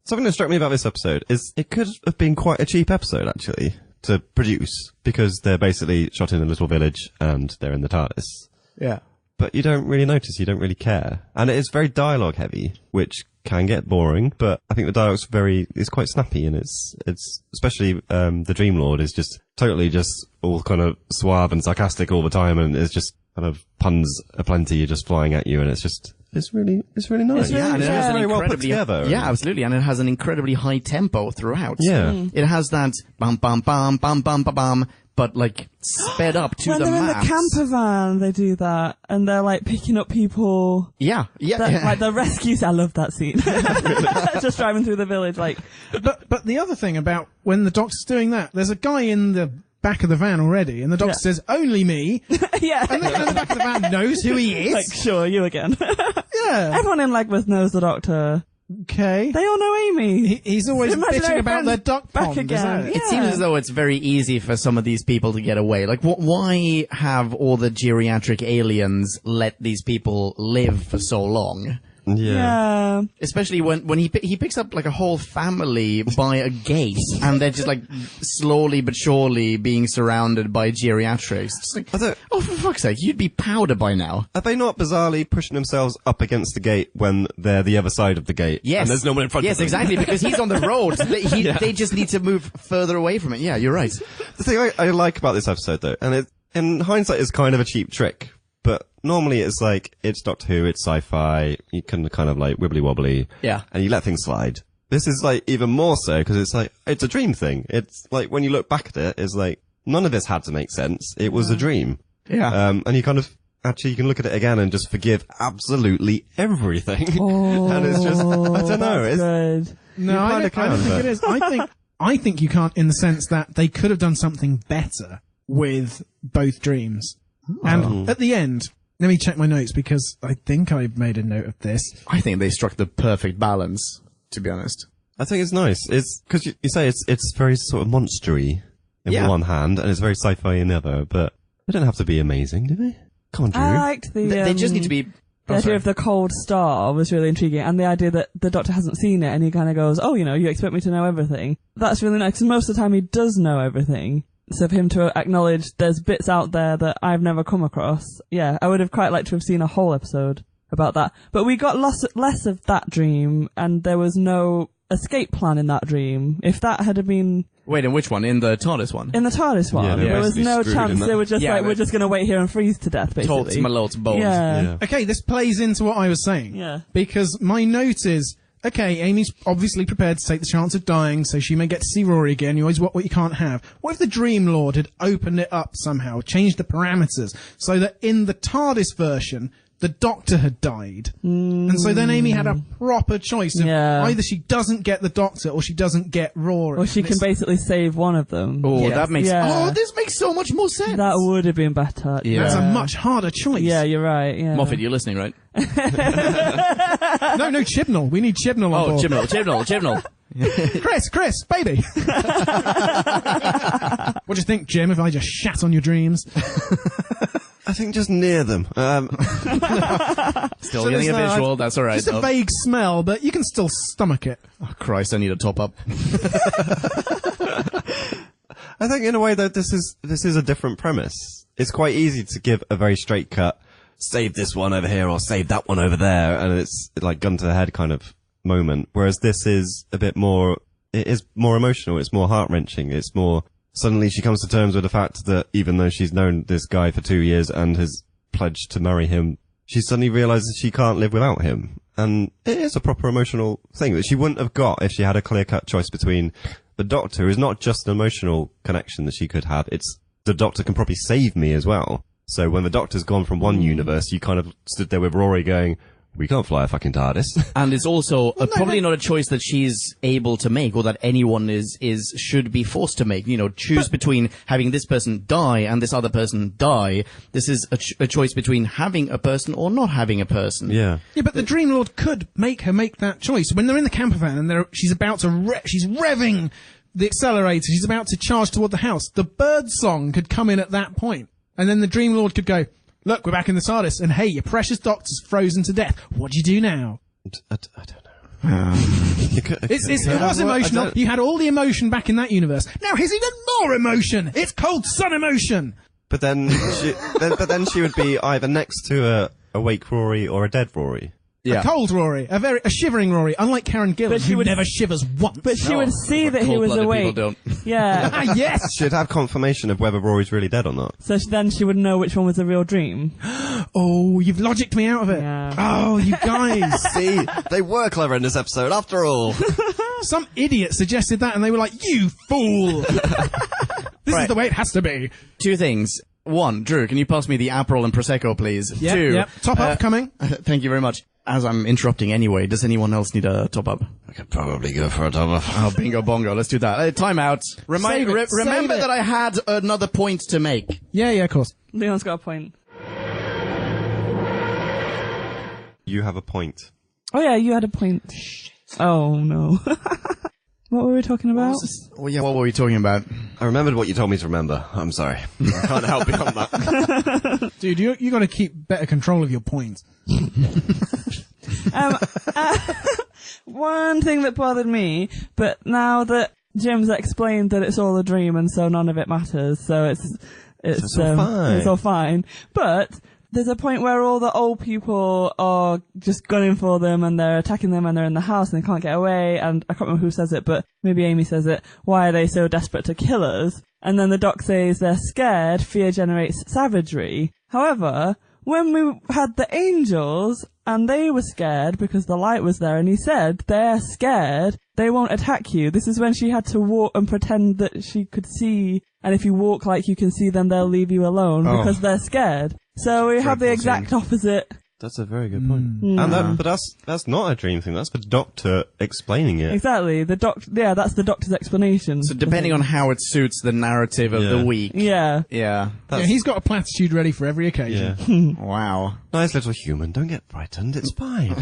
Something that struck me about this episode is it could have been quite a cheap episode, actually, to produce, because they're basically shot in a little village and they're in the TARDIS. Yeah. But you don't really notice, you don't really care. And it is very dialogue heavy, which can get boring, but I think the dialogue's it's quite snappy, and it's especially, the Dream Lord is just totally just all kind of suave and sarcastic all the time, and it's just kind of puns aplenty just flying at you, and it's really nice. Yeah, and it has an very well put incredibly together. Yeah, absolutely, and it has an incredibly high tempo throughout. Yeah. It has that bam bam bam bam bam bam bam, but like sped up to When the they're in the max. camper van, they do that, and they're like picking up people. Yeah. Like the rescues. I love that scene. Just driving through the village, like But the other thing about when the Doctor's doing that, there's a guy in the back of the van already, and the Doctor says, "Only me," yeah. and the guy in the back of the van knows who he is. Like, sure, you again. Yeah. Everyone in Legworth knows the Doctor. Okay. They all know Amy. He's always Imaginary bitching about friends their duck back pond. again. It seems as though it's very easy for some of these people to get away. Like, why have all the geriatric aliens let these people live for so long? Yeah. Especially when he picks up like a whole family by a gate, and they're just like slowly but surely being surrounded by geriatrics. It's like, oh, for fuck's sake, you'd be powder by now. Are they not bizarrely pushing themselves up against the gate when they're the other side of the gate? Yes. And there's no one in front of Yes, them? exactly, because he's on the road. They just need to move further away from it. Yeah, you're right. The thing I like about this episode, though, and it, in hindsight, is kind of a cheap trick, but normally it's like, it's Doctor Who, it's sci-fi, you can kind of like wibbly wobbly, Yeah. and you let things slide. This is like even more so, because it's like, it's a dream thing. It's like, when you look back at it, it's like, none of this had to make sense. It was a dream. Yeah. And you kind of, actually, you can look at it again and just forgive absolutely everything. Oh, and it's just, I don't know, it's, good. No, I don't think it is. I think you can't, in the sense that they could have done something better with both dreams. And at the end, let me check my notes, because I think I made a note of this. I think they struck the perfect balance, to be honest. I think it's nice. It's because you say it's very sort of monstery in one hand, and it's very sci-fi in the other. But they don't have to be amazing, do they? Come on, Drew. I liked the. They just need to be... The idea of the cold star was really intriguing, and the idea that the Doctor hasn't seen it, and he kind of goes, "Oh, you expect me to know everything." That's really nice, because most of the time he does know everything. So for him to acknowledge there's bits out there that I've never come across, yeah, I would have quite liked to have seen a whole episode about that. But we got less of that dream, and there was no escape plan in that dream. If that had been... Wait, in which one? In the TARDIS one? In the TARDIS one. Yeah, there was no screwed chance. in that. They were just Yeah, we're just going to wait here and freeze to death, basically. Told some loads of bones. Yeah. Okay, this plays into what I was saying. Yeah. Because my note is, okay, Amy's obviously prepared to take the chance of dying, so she may get to see Rory again. You always want what you can't have. What if the Dream Lord had opened it up somehow, changed the parameters, so that in the TARDIS version, the Doctor had died. And so then Amy had a proper choice of either she doesn't get the Doctor or she doesn't get Rory. Or she can basically save one of them. Oh, that makes... Yeah. Oh, this makes so much more sense. That would have been better. Yeah. That's a much harder choice. Yeah, you're right. Yeah. Moffat, you're listening, right? No, Chibnall. We need Chibnall on board. Chibnall. Chris, baby. What do you think, Jim, if I just shat on your dreams? I think just near them. Still getting a visual, that's alright. Just a vague smell, but you can still stomach it. Oh, Christ, I need a top up. I think in a way that this is a different premise. It's quite easy to give a very straight cut, save this one over here or save that one over there, and it's like gun to the head kind of moment. Whereas this is a bit more, it is more emotional, it's more heart-wrenching, it's more, suddenly she comes to terms with the fact that even though she's known this guy for 2 years and has pledged to marry him, she suddenly realizes she can't live without him. And it is a proper emotional thing that she wouldn't have got if she had a clear-cut choice between the Doctor, who is not just an emotional connection that she could have, it's the Doctor can probably save me as well. So when the Doctor's gone from one universe, you kind of stood there with Rory going, we can't fly a fucking TARDIS. And it's also probably not a choice that she's able to make, or that anyone should be forced to make. Choose between having this person die and this other person die. This is a choice between having a person or not having a person. Yeah. Yeah, but the Dream Lord could make her make that choice. When they're in the camper van and she's about to she's revving the accelerator, she's about to charge toward the house. The bird song could come in at that point, and then the Dream Lord could go, look, we're back in the TARDIS, and hey, your precious Doctor's frozen to death. What do you do now? I don't know. It was emotional. You had all the emotion back in that universe. Now here's even more emotion. It's cold sun emotion. But then she would be either next to a awake Rory or a dead Rory. Yeah. A cold Rory, a shivering Rory, unlike Karen Gillan, who never shivers once. But she would see that he was awake. Don't. Yeah. Yes. She'd have confirmation of whether Rory's really dead or not. So then she would know which one was a real dream. Oh, you've logicked me out of it. Yeah. Oh, you guys. See, they were clever in this episode after all. Some idiot suggested that and they were like, you fool. This is the way it has to be. Two things. One, Drew, can you pass me the Aperol and Prosecco, please? Yep, Two. Yep. Top up coming. Thank you very much. As I'm interrupting anyway, does anyone else need a top up? I could probably go for a top up. Oh, bingo bongo. Let's do that. Time out. Remember that I had another point to make. Yeah, of course. Leon's got a point. You have a point. Oh yeah, you had a point. Oh no. What were we talking about? Oh yeah, what were we talking about? I remembered what you told me to remember. I'm sorry. I can't help beyond that. Dude, you got to keep better control of your points. One thing that bothered me, but now that Jim's explained that it's all a dream and so none of it matters, so it's all fine. It's all fine. But there's a point where all the old people are just gunning for them and they're attacking them and they're in the house and they can't get away, and I can't remember who says it, but maybe Amy says it. Why are they so desperate to kill us? And then the doc says they're scared, fear generates savagery. However, when we had the angels and they were scared because the light was there and he said they're scared, they won't attack you. This is when she had to walk and pretend that she could see, and if you walk like you can see them, they'll leave you alone because they're scared. So we have the exact opposite. That's a very good point. And but that's not a dream thing. That's the Doctor explaining it. Exactly. That's the Doctor's explanation. So depending on how it suits the narrative of the week. Yeah. Yeah. He's got a platitude ready for every occasion. Yeah. Wow. Nice little human. Don't get frightened. It's fine.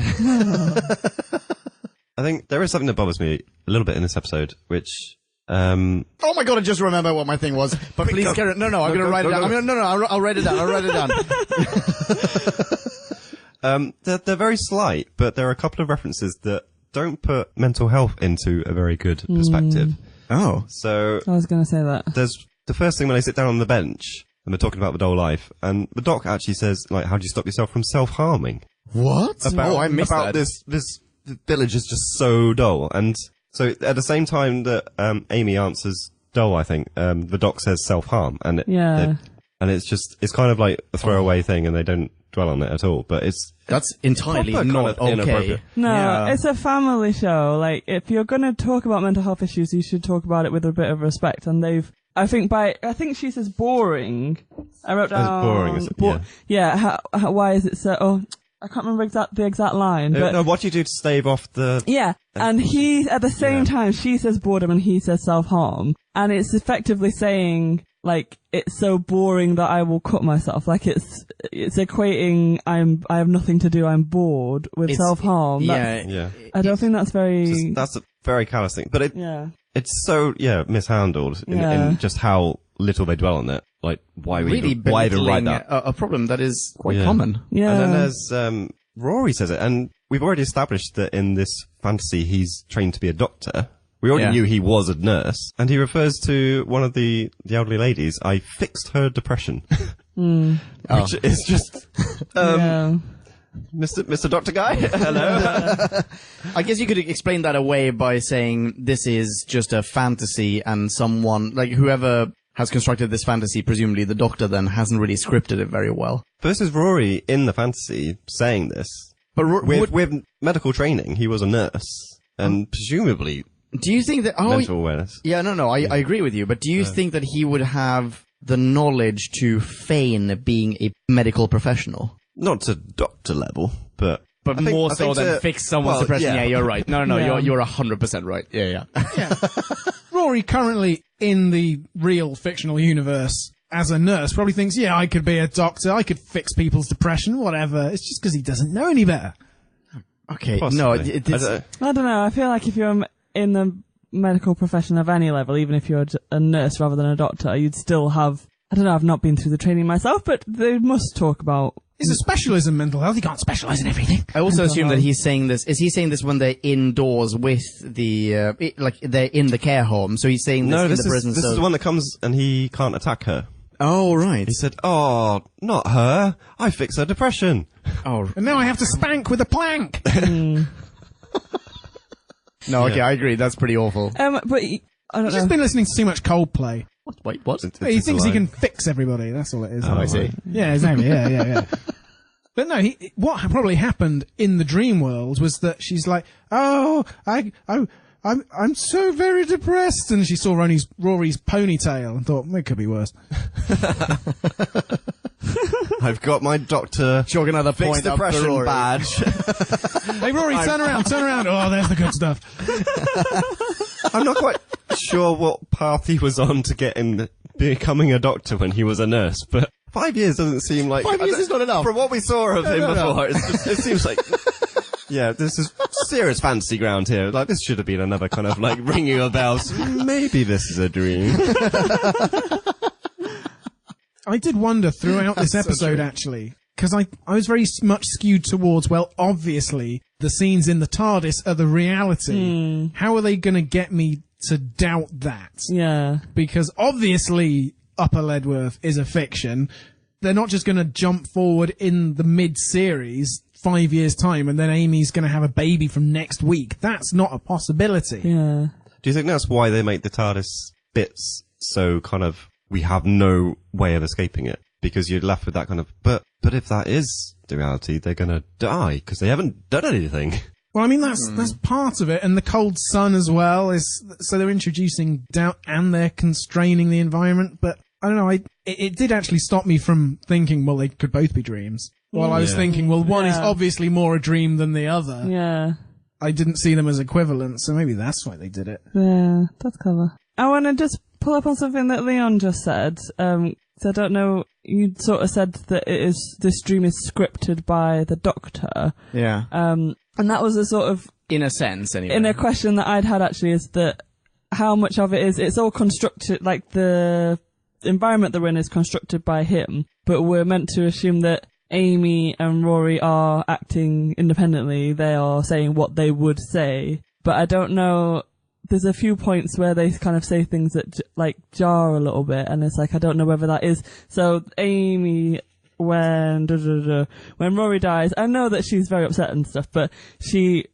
I think there is something that bothers me a little bit in this episode, which... Oh my god, I just remember what my thing was. But please, Karen, no, I'm going to write it down. I'll write it down. I'll write it down. They're very slight, but there are a couple of references that don't put mental health into a very good perspective. Oh. So... I was going to say that. There's the first thing when they sit down on the bench, and they're talking about the doll life, and the doc actually says, like, how do you stop yourself from self-harming? What? I missed that. This village is just so dull, and... So at the same time that Amy answers dull, I think the doc says self-harm, and it's kind of like a throwaway thing, and they don't dwell on it at all. But that's entirely not okay. Inappropriate. No, it's a family show. Like, if you're going to talk about mental health issues, you should talk about it with a bit of respect. And I think she says boring. I wrote down boring. Is it? Yeah. Why is it so? Oh, I can't remember the exact line. But no, what do you do to stave off the... Yeah, and he, at the same time, she says boredom and he says self-harm. And it's effectively saying, like, it's so boring that I will cut myself. Like, it's equating, I have nothing to do, I'm bored, with self-harm. Yeah. I don't think that's very... That's a very callous thing. But it's so, mishandled in just how little they dwell on it. Like, why even write that? A problem that is quite common. Yeah. And then there's, Rory says it, and we've already established that in this fantasy he's trained to be a doctor. We already knew he was a nurse, and he refers to one of the elderly ladies, I fixed her depression. Which is just, Mr. Doctor Guy? Hello? I guess you could explain that away by saying this is just a fantasy and someone, like whoever has constructed this fantasy, presumably the doctor then, hasn't really scripted it very well. But this is Rory in the fantasy saying this. But with medical training, he was a nurse, and presumably do you think that... mental awareness. Yeah, no, I agree with you, but do you think that he would have the knowledge to feign being a medical professional? Not to doctor level, but more so than fix someone's depression. Yeah, you're right. No, you're 100% right. Yeah. Rory currently in the real fictional universe as a nurse probably thinks, yeah, I could be a doctor, I could fix people's depression, whatever. It's just because he doesn't know any better. Okay, possibly. no, I don't know. I feel like if you're in the medical profession of any level, even if you're a nurse rather than a doctor, you'd still have... I don't know, I've not been through the training myself, but they must talk about... It's a specialism, mental health. You can't specialise in everything. I also assume that he's saying this... Is he saying this when they're indoors with the... like, they're in the care home, so he's saying this in the prison... This is the one that comes and he can't attack her. Oh, right. He said, oh, not her. I fix her depression. Oh. And now I have to spank with a plank. No, okay, I agree. That's pretty awful. But I don't He's know. just been listening to too much Coldplay. Wait, what? He thinks he can fix everybody. That's all it is. Oh, I see. Yeah, exactly. Yeah. But no, what probably happened in the dream world was that she's like, oh, I'm so very depressed, and she saw Rory's ponytail and thought, it could be worse. I've got my doctor Chalk another fix point up for depression Rory. badge. Hey, Rory, turn around. Oh, there's the good stuff. I'm not quite sure what path he was on to get in becoming a doctor when he was a nurse, but 5 years doesn't seem like... 5 years is not enough. From what we saw of him before, it seems like... Yeah, this is serious fantasy ground here. Like, this should have been another kind of, like, ringing of bells. Maybe this is a dream. I did wonder throughout this episode, actually, because I was very much skewed towards, well, obviously, the scenes in the TARDIS are the reality. How are they going to get me to doubt that? Yeah. Because obviously Upper Ledworth is a fiction. They're not just going to jump forward in the mid-series 5 years' time and then Amy's going to have a baby from next week. That's not a possibility. Yeah. Do you think that's why they make the TARDIS bits so kind of, we have no way of escaping it? Because you're left with that kind of, but if that is the reality, they're going to die because they haven't done anything. Well, I mean, that's part of it. And the cold sun as well is, so they're introducing doubt and they're constraining the environment. But I don't know, it did actually stop me from thinking, well, they could both be dreams. While I was thinking, well, one is obviously more a dream than the other. Yeah. I didn't see them as equivalent, so maybe that's why they did it. Yeah, that's clever. I want to just pull up on something that Leon just said. So I don't know, you sort of said that this dream is scripted by the Doctor. Yeah. And that was a sort of In a sense, anyway. in a question that I'd had actually is that how much of it is, it's all constructed, like the environment they're in is constructed by him, but we're meant to assume that Amy and Rory are acting independently. They are saying what they would say, but I don't know. There's a few points where they kind of say things that like jar a little bit, and it's like I don't know whether that is. So Amy, when Rory dies, I know that she's very upset and stuff, but she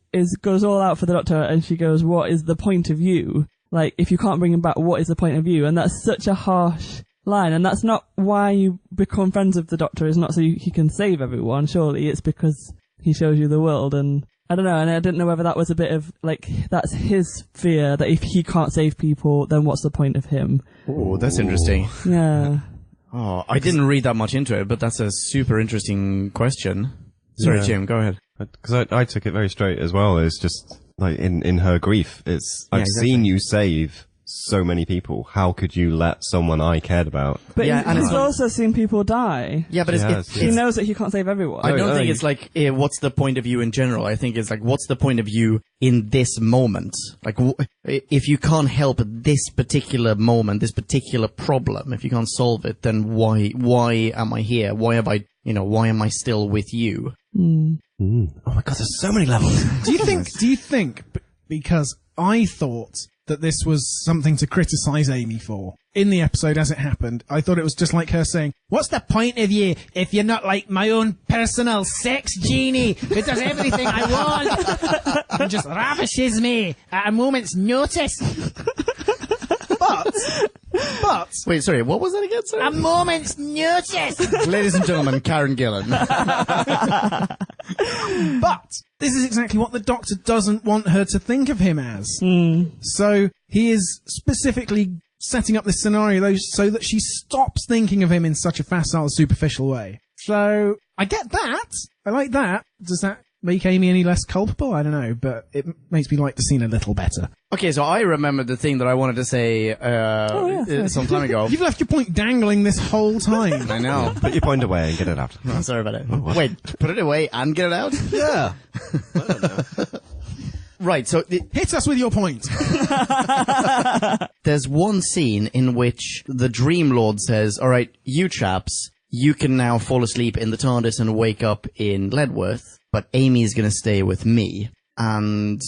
goes all out for the Doctor, and she goes, "What is the point of you? Like, if you can't bring him back, what is the point of you?" And that's such a harsh line, and that's not why you become friends with the Doctor. It's not so he can save everyone, surely. It's because he shows you the world, and I don't know, and I didn't know whether that was a bit of, like, that's his fear, that if he can't save people, then what's the point of him? Oh, that's interesting. Yeah. Oh, I didn't read that much into it, but that's a super interesting question. Sorry, Yeah. Jim, go ahead. Because I took it very straight as well. It's just, like, in her grief, it's, I've exactly. seen you save so many people. How could you let someone I cared about? But Yeah, and he's it's- also seen people die. Yeah, but Yes, He yes. knows that he can't save everyone. I don't Oh, think you- it's like, what's the point of you in general? I think it's like, what's the point of you in this moment? Like, if you can't help this particular moment, this particular problem, if you can't solve it, then why am I here? Why am I still with you? Oh my god, there's so many levels. Do you think, because I thought that this was something to criticize Amy for in the episode as it happened, I thought it was just like her saying, "What's the point of you if you're not like my own personal sex genie who does everything I want and just ravishes me at a moment's notice?" But Wait, sorry, what was that again, sir? a moment's notice. Ladies and gentlemen, Karen Gillan. But this is exactly what the Doctor doesn't want her to think of him as. So he is specifically setting up this scenario so that she stops thinking of him in such a facile, superficial way. So I get that. I like that. Does that make Amy any less culpable? I don't know, but it makes me like the scene a little better. Okay, so I remember the thing that I wanted to say some time ago. You've left your point dangling this whole time. I know. Put your point away and get it out. I'm sorry about it. Wait, put it away and get it out? Yeah. Right, so Hit us with your point. there's one scene in which the Dream Lord says, "All right, you chaps, you can now fall asleep in the TARDIS and wake up in Ledworth, but Amy's gonna stay with me." And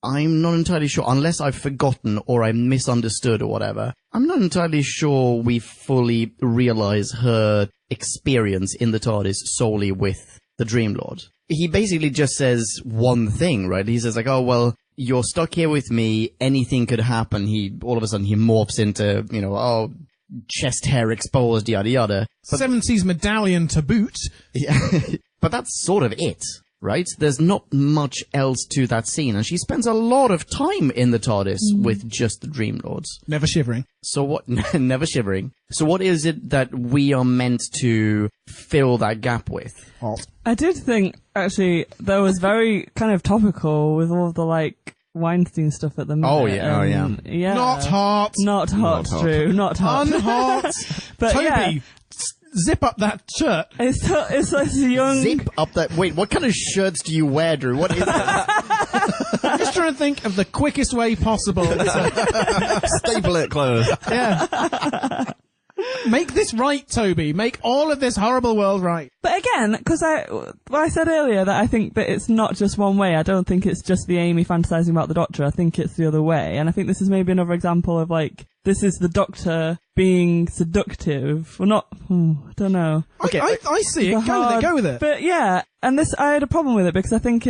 I'm not entirely sure, unless I've forgotten or I misunderstood or whatever, I'm not entirely sure we fully realize her experience in the TARDIS solely with the Dream Lord. He basically just says one thing, right? He says like, "Oh, well, you're stuck here with me, anything could happen." All of a sudden he morphs into, chest hair exposed, yada yada. 70s medallion to boot. Yeah. But that's sort of it, right? There's not much else to that scene, and she spends a lot of time in the TARDIS with just the Dream Lords. Never shivering. So what, never shivering. So what is it that we are meant to fill that gap with? Hot. I did think, actually, that was very kind of topical with all of the, like, Weinstein stuff at the minute. Oh, yeah, Yeah. Not hot. Not hot, Drew. Not hot. Unhot. But Toby, yeah, zip up that shirt. it's like a young... Zip up that. Wait, what kind of shirts do you wear, Drew? What is that? I'm just trying to think of the quickest way possible. Staple it closed. Yeah. Make this right, Toby. Make all of this horrible world right. But again, because I said earlier that I think that it's not just one way. I don't think it's just the Amy fantasizing about the Doctor. I think it's the other way. And I think this is maybe another example of, like, this is the Doctor being seductive. Well, not... I don't know. Okay, I see it. Go with it. But yeah, and I had a problem with it because I think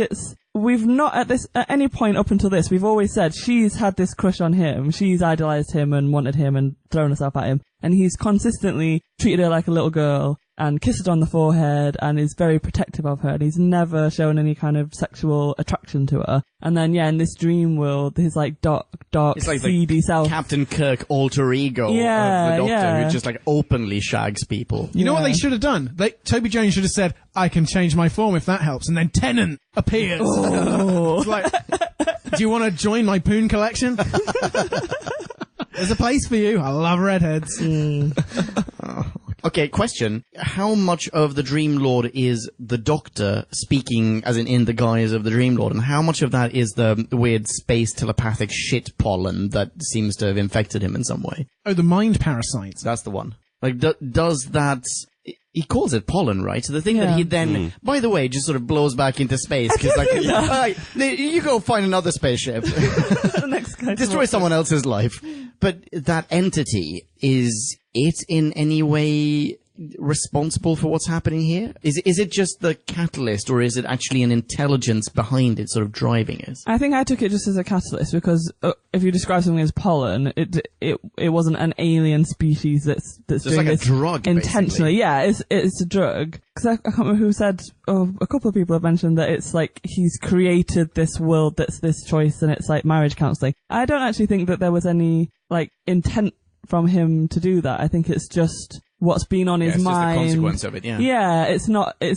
we've not at any point up until this, we've always said she's had this crush on him, she's idolized him and wanted him and thrown herself at him, and he's consistently treated her like a little girl and kissed her on the forehead and is very protective of her, and he's never shown any kind of sexual attraction to her. And then, yeah, in this dream world, his, like, dark, It's like seedy self. Captain Kirk alter ego of the Doctor who just, like, openly shags people. You know what Yeah. they should have done? Toby Jones should have said, "I can change my form if that helps," and then Tennant appears. It's like, "Do you want to join my poon collection?" There's a place for you. I love redheads. Okay, question. How much of the Dream Lord is the Doctor speaking as in the guise of the Dream Lord, and how much of that is the weird space telepathic shit pollen that seems to have infected him in some way? Oh, the mind parasite. That's the one. Like, does that... He calls it pollen, right? So the thing that he then, by the way, just sort of blows back into space, because like, alright, you go find another spaceship. The next guy Destroy someone else's life. But that entity, is it in any way responsible for what's happening here? Is it just the catalyst, or is it actually an intelligence behind it sort of driving it? I think I took it just as a catalyst, because if you describe something as pollen, it wasn't an alien species that's doing like a this drug, intentionally. basically. Yeah, it's a drug. Because I can't remember who said. Oh, a couple of people have mentioned that it's like he's created this world that's this choice, and it's like marriage counselling. I don't actually think that there was any like intent from him to do that. I think it's just what's been on his mind. It's just the consequence of it, yeah. Yeah, it's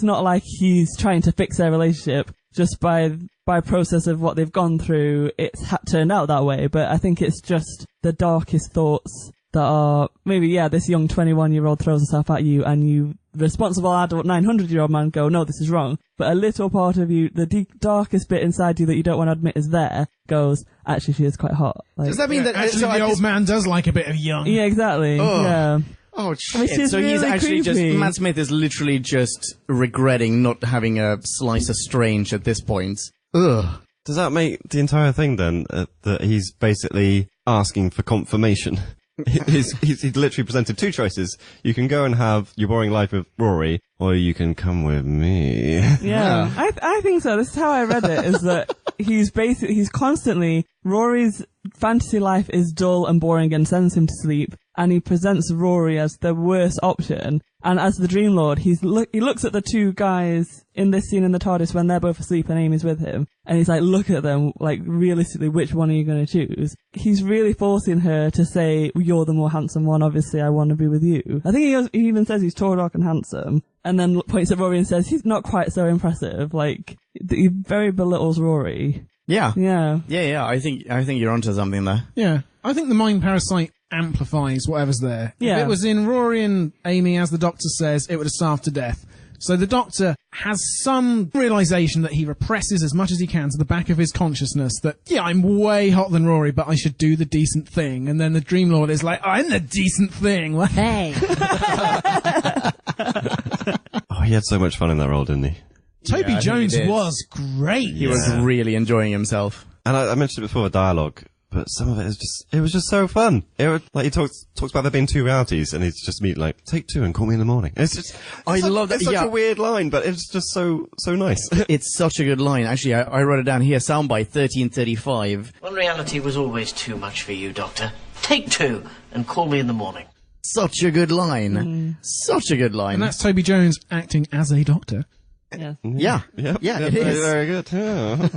not like he's trying to fix their relationship just by process of what they've gone through. It's turned out that way, but I think it's just the darkest thoughts that are maybe, this young 21-year-old throws herself at you, and you, responsible adult 900-year-old man, go, no, this is wrong. But a little part of you, the darkest bit inside you that you don't want to admit is there, goes, actually, she is quite hot. Like, Does that mean that Actually, the old man does like a bit of young. yeah, exactly. Oh. Yeah. Oh shit! Which is So he's really actually creepy. Matt Smith is literally just regretting not having a slice of Strange at this point. Ugh. Does that make the entire thing then that he's basically asking for confirmation? He's literally presented two choices. You can go and have your boring life with Rory, or you can come with me. Yeah, I think so. This is how I read it, is that he's constantly, Rory's fantasy life is dull and boring and sends him to sleep, and he presents Rory as the worst option. And as the Dream Lord, he looks at the two guys in this scene in the TARDIS when they're both asleep and Amy's with him, and he's like, look at them, like, realistically, which one are you going to choose? He's really forcing her to say, you're the more handsome one, obviously I want to be with you. I think he even says he's tall, dark and handsome, and then points at Rory and says, he's not quite so impressive. Like, he very belittles Rory. Yeah. Yeah. Yeah. I think you're onto something there. Yeah. I think the mind parasite amplifies whatever's there. Yeah. If it was in Rory and Amy, as the Doctor says, it would have starved to death. So the Doctor has some realization that he represses as much as he can to the back of his consciousness that, I'm way hotter than Rory, but I should do the decent thing. And then the Dream Lord is like, I'm the decent thing. Well, hey. Oh, he had so much fun in that role, didn't he? Toby Jones he did. was great. He was really enjoying himself. And I mentioned it before, dialogue, but some of it was just so fun. Like he talks about there being two realities, and it's just me like, take two and call me in the morning. I love that. It's such a weird line, but it's just so nice. It's such a good line. Actually, I wrote it down here. Soundbite 1335. One reality was always too much for you, Doctor. Take two and call me in the morning. Such a good line. Such a good line. And that's Toby Jones acting as a Doctor. Yeah. Yeah, it is. Very good. Yeah.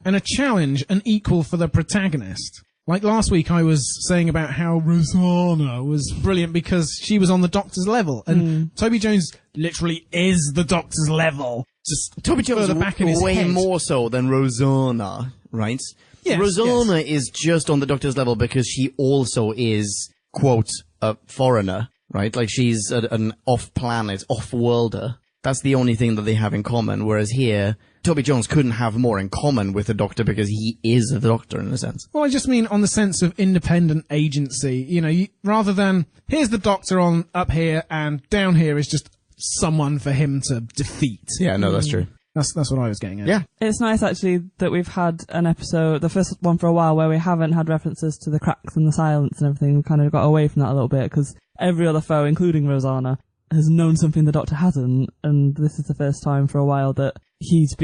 And a challenge, an equal for the protagonist. Like last week I was saying about how Rosanna was brilliant because she was on the Doctor's level, and Toby Jones literally is the Doctor's level. Just Toby Jones further back in his way head. more so than Rosanna, right? Yes, Rosanna is just on the Doctor's level because she also is, quote, a foreigner, right? Like she's an off-planet, off-worlder. That's the only thing that they have in common, whereas here, Toby Jones couldn't have more in common with the Doctor because he is the Doctor in a sense. Well, I just mean on the sense of independent agency. Rather than, here's the Doctor on up here and down here is just someone for him to defeat. Yeah, no, that's true. That's what I was getting at. Yeah. It's nice, actually, that we've had an episode, the first one for a while, where we haven't had references to the cracks and the silence and everything. We kind of got away from that a little bit, because every other foe, including Rosanna, has known something the Doctor hasn't, and this is the first time for a while that he's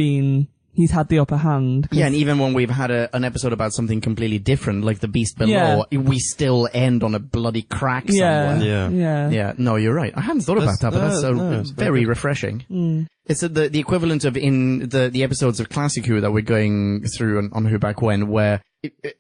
had the upper hand. Yeah, and even when we've had an episode about something completely different, like the Beast Below, we still end on a bloody crack somewhere. Yeah, no, you're right. I hadn't thought about that, but that's very refreshing. It's the equivalent of in the episodes of Classic Who that we're going through on Who Back When, where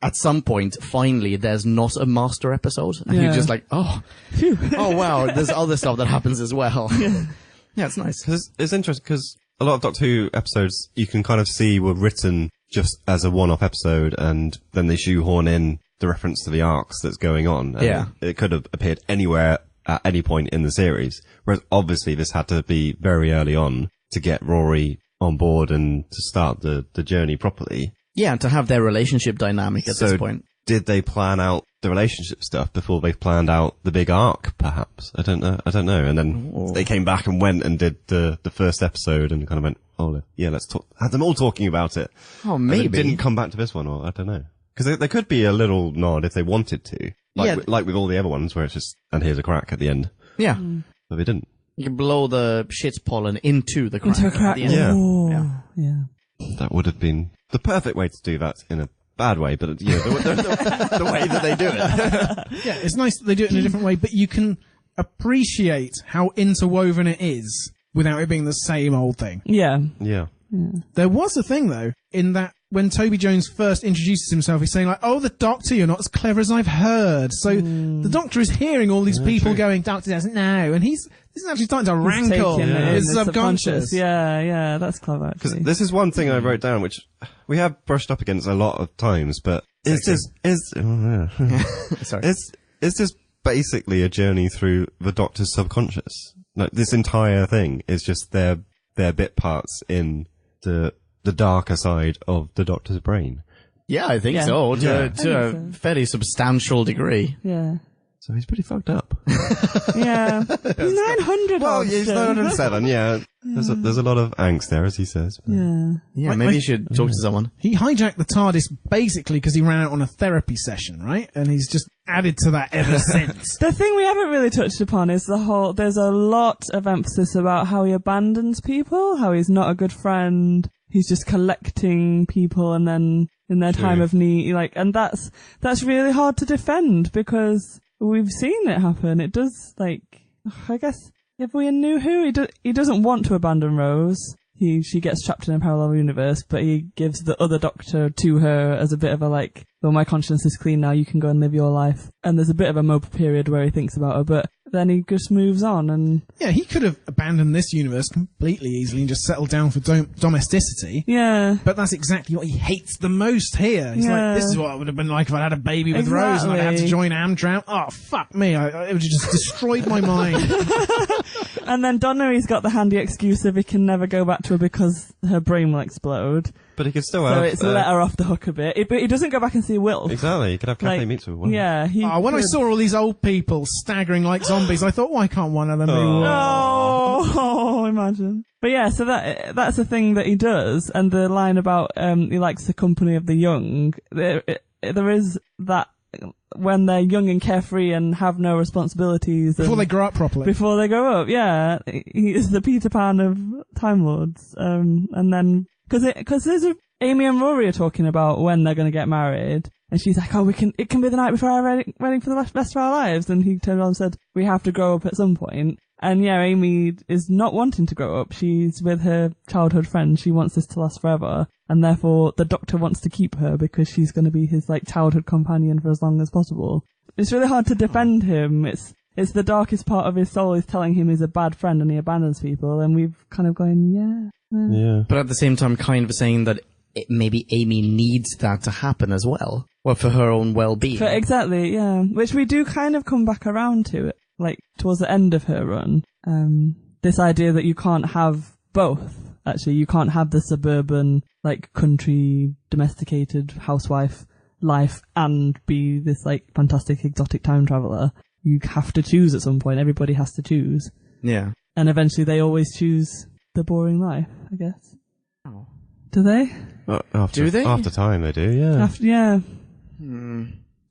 at some point, finally, there's not a master episode, and you're just like, oh wow, there's other stuff that happens as well. Yeah, it's nice. It's interesting because a lot of Doctor Who episodes you can kind of see were written just as a one-off episode, and then they shoehorn in the reference to the arcs that's going on. And it could have appeared anywhere at any point in the series. Whereas obviously this had to be very early on to get Rory on board and to start the journey properly. Yeah, to have their relationship dynamic at So this point. did they plan out the relationship stuff before they planned out the big arc, perhaps? I don't know. And then they came back and went and did the first episode and kind of went, oh, yeah, let's talk. Had them all talking about it. Oh, And maybe. it didn't come back to this one, or I don't know. Because there could be a little nod if they wanted to. Like with all the other ones where it's just, and here's a crack at the end. Yeah. But they didn't. You can blow the shit's pollen into the crack. Into a crack. At the end. Yeah. Oh, yeah. That would have been the perfect way to do that in a bad way, but the way that they do it. Yeah, it's nice that they do it in a different way, but you can appreciate how interwoven it is without it being the same old thing. Yeah. Yeah. There was a thing, though, in that when Toby Jones first introduces himself, he's saying, like, oh, the Doctor, you're not as clever as I've heard. So the Doctor is hearing all these people going, Doctor doesn't know, and he's actually starting to rankle Taking it in his the subconscious. Yeah, that's clever, Because actually. this is one thing I wrote down, which we have brushed up against a lot of times, but it's just basically a journey through the Doctor's subconscious. Like, this entire thing is just their bit parts in the darker side of the Doctor's brain. Yeah, I think Yeah. so. To Yeah. a I think so. fairly substantial degree. Yeah. So he's pretty fucked up. Yeah. He's 900 Well, odd yeah, he's still. 907, yeah. There's a lot of angst there, as he says. Yeah. Yeah, Like- maybe like- you should talk to someone. He hijacked the TARDIS basically because he ran out on a therapy session, right? And he's just added to that ever since. The thing we haven't really touched upon is there's a lot of emphasis about how he abandons people, how he's not a good friend, he's just collecting people and then in their time of need, and that's really hard to defend because we've seen it happen. It does, I guess, if we knew who, he doesn't want to abandon Rose. She gets trapped in a parallel universe, but he gives the other Doctor to her as a bit of a well, my conscience is clean now, you can go and live your life. And there's a bit of a mope period where he thinks about her, but then he just moves on and... Yeah, he could have abandoned this universe completely easily and just settled down for domesticity. Yeah. But that's exactly what he hates the most here. He's Yeah. like, this is what it would have been like if I'd had a baby with Rose and I'd had to Exactly. join Amdram. Oh, fuck me. It would have just destroyed my mind. And then Donnery's got the handy excuse of he can never go back to her because her brain will explode. But he could still So have... it's let her off the hook a bit. But he doesn't go back and see Will. Exactly, he could have cafe meets with one. Yeah. When I saw all these old people staggering like zombies, I thought, why can't one of them be Will? Oh, imagine. But yeah, so that's a thing that he does, and the line about he likes the company of the young. There is that when they're young and carefree and have no responsibilities Before and they grow up properly. before they grow up. Yeah, he is the Peter Pan of Time Lords. And then because there's Amy and Rory are talking about when they're going to get married. And she's like, oh, it can be the night before our wedding for the rest of our lives. And he turned around and said, we have to grow up at some point. And yeah, Amy is not wanting to grow up. She's with her childhood friend. She wants this to last forever. And therefore the Doctor wants to keep her because she's going to be his childhood companion for as long as possible. It's really hard to defend him. It's the darkest part of his soul is telling him he's a bad friend and he abandons people. And we've kind of going, yeah. But at the same time, kind of saying that maybe Amy needs that to happen as well. Well, for her own well-being. Exactly, yeah. Which we do kind of come back around to it, towards the end of her run. This idea that you can't have both. Actually, you can't have the suburban, country, domesticated housewife life and be this, fantastic exotic time traveler. You have to choose at some point. Everybody has to choose. Yeah. And eventually they always choose the boring life, I guess. Oh. Do they? Do they? After time, they do, yeah. Yeah.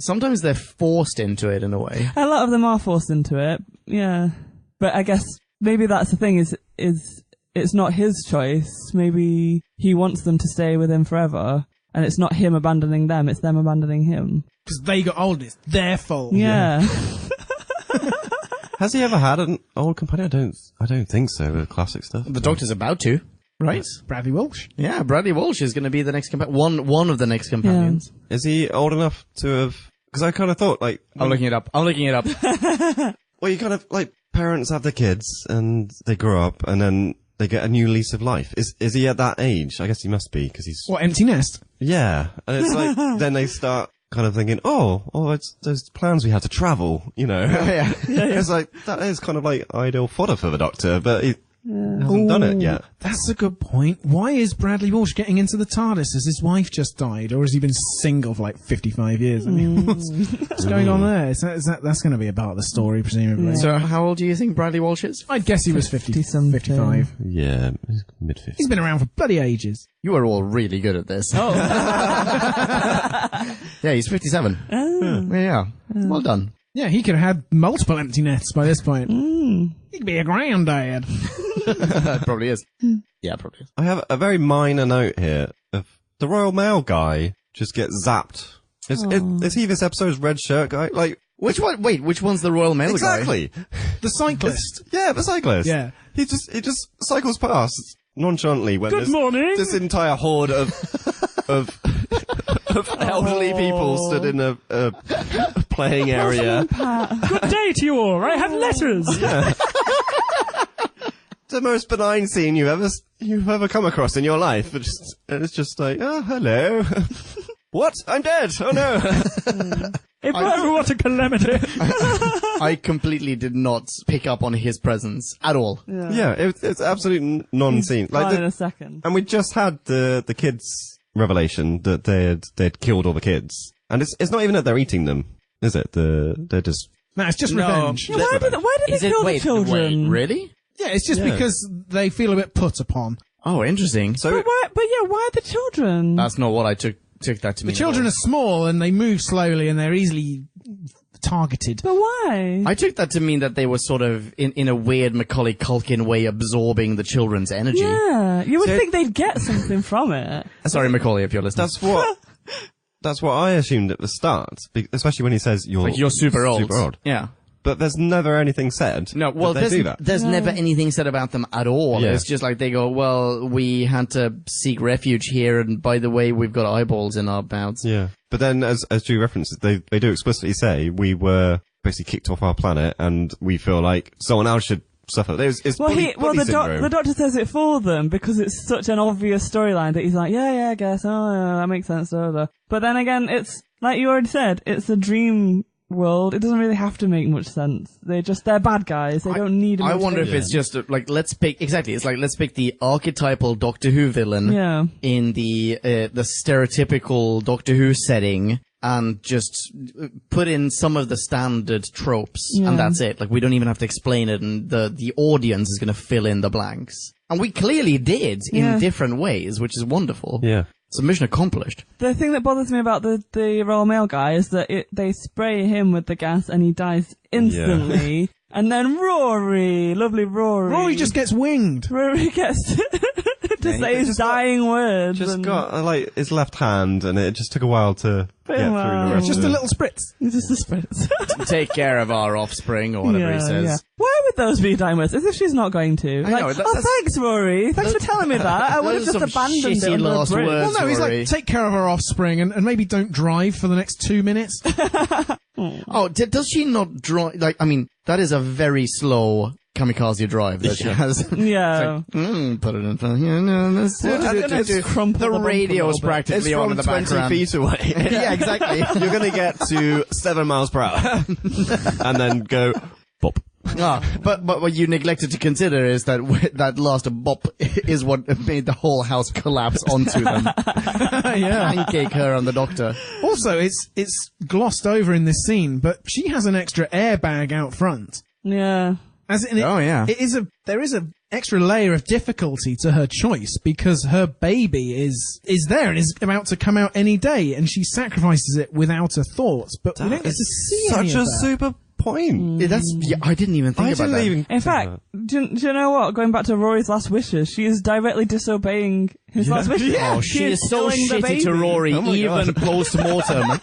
Sometimes they're forced into it in a way. A lot of them are forced into it, yeah. But I guess maybe that's the thing is it's not his choice. Maybe he wants them to stay with him forever, and it's not him abandoning them, it's them abandoning him. Because they got old, it's their fault. Yeah. Has he ever had an old companion? I don't think so, with classic stuff. The Doctor's about to, right? Bradley Walsh. Yeah, Bradley Walsh is going to be the next one of the next companions. Is he old enough to have... Because I kind of thought, I'm looking it up. well, you kind of, parents have their kids, and they grow up, and then they get a new lease of life. Is he at that age? I guess he must be, because he's... What, empty nest? Yeah. And it's then they start kind of thinking, there's plans we had to travel, you know. Yeah. It's like, that is kind of like ideal fodder for the Doctor, but he hasn't done it yet. That's a good point. Why is Bradley Walsh getting into the TARDIS? Has his wife just died, or has he been single for like 55 years? I mean, what's going on there? That's going to be about the story, presumably. So how old do you think Bradley Walsh is? I'd guess he was 50-something. 55. Yeah, mid-50s. He's been around for bloody ages. You are all really good at this. Oh. Yeah, he's 57. Yeah. Well done. Yeah, he could have had multiple empty nests by this point. He could be a granddad. Probably is. Yeah, probably is. I have a very minor note here of the Royal Mail guy just gets zapped. Is he this episode's red shirt guy? Like, Which one? Wait, which one's the Royal Mail guy? exactly. The cyclist. Yeah, the cyclist. Yeah. He just cycles past nonchalantly when Good there's morning. this entire horde of elderly people stood in a playing area. Good day to you all. I have letters. The most benign scene you've ever come across in your life. It's just like, oh, hello. What? I'm dead. Oh no. What a calamity. I completely did not pick up on his presence at all. Yeah, it's absolute non-scene. Like in a second. And we just had the kids revelation that they'd killed all the kids, and it's not even that they're eating them, is it? They're just No, it's just revenge. Yeah, why did they kill the children? Wait, really? Yeah, it's just because they feel a bit put upon. Oh, interesting. so. But why the children? That's not what I took that to mean. The children are small and they move slowly and they're easily targeted. But why? I took that to mean that they were sort of, in a weird Macaulay Culkin way, absorbing the children's energy. Yeah, you would think they'd get something from it. Sorry, Macaulay, if you're listening. That's what I assumed at the start, especially when he says you're super old. Super old. Yeah. But there's never anything said. No, well, that they do that. there's never anything said about them at all. Yeah. It's just like they go, well, we had to seek refuge here, and by the way, we've got eyeballs in our mouths. Yeah. But then, as Drew references, they do explicitly say we were basically kicked off our planet, and we feel like someone else should suffer. It's bully syndrome. The Doctor says it for them because it's such an obvious storyline that he's like, yeah, I guess, that makes sense, But then again, it's like you already said, it's a dream world. It doesn't really have to make much sense. They're bad guys. They don't need. I wonder if it's just like let's pick the archetypal Doctor Who villain in the stereotypical Doctor Who setting, and just put in some of the standard tropes, and that's it. Like we don't even have to explain it, and the audience is going to fill in the blanks. And we clearly did in different ways, which is wonderful. Yeah. So mission accomplished. The thing that bothers me about the Royal Mail guy is that they spray him with the gas and he dies instantly. Yeah. And then lovely Rory. Rory just gets winged. Rory gets to say his dying words. Just got his left hand, and it just took a while to get through the rest. Just a little spritz. Just a spritz. Take care of our offspring, or whatever he says. Yeah. Why would those be dying words? As if she's not going to. Thanks, Rory. Thanks for telling me that. I would have just abandoned it. Last words, well, no, he's Rory. like, take care of our offspring, and maybe don't drive for the next 2 minutes. Does she not drive? Like, I mean, that is a very slow kamikaze drive that she has. Yeah. Like, put it in front. Yeah, no, let's the radio's practically on in the background. 20 feet away. Yeah, exactly. You're going to get to 7 miles per hour. And then go, bop. But what you neglected to consider is that that last bop is what made the whole house collapse onto them. Pancake her and the Doctor. Also, it's glossed over in this scene, but she has an extra airbag out front. Yeah. There is a extra layer of difficulty to her choice because her baby is there and is about to come out any day, and she sacrifices it without a thought. But we don't get to see any of that. Such a super point. I didn't even think about that. In fact, do you know what? Going back to Rory's last wishes, she is directly disobeying his last wishes. Yeah. Oh, she is so shitty to Rory, even post-mortem.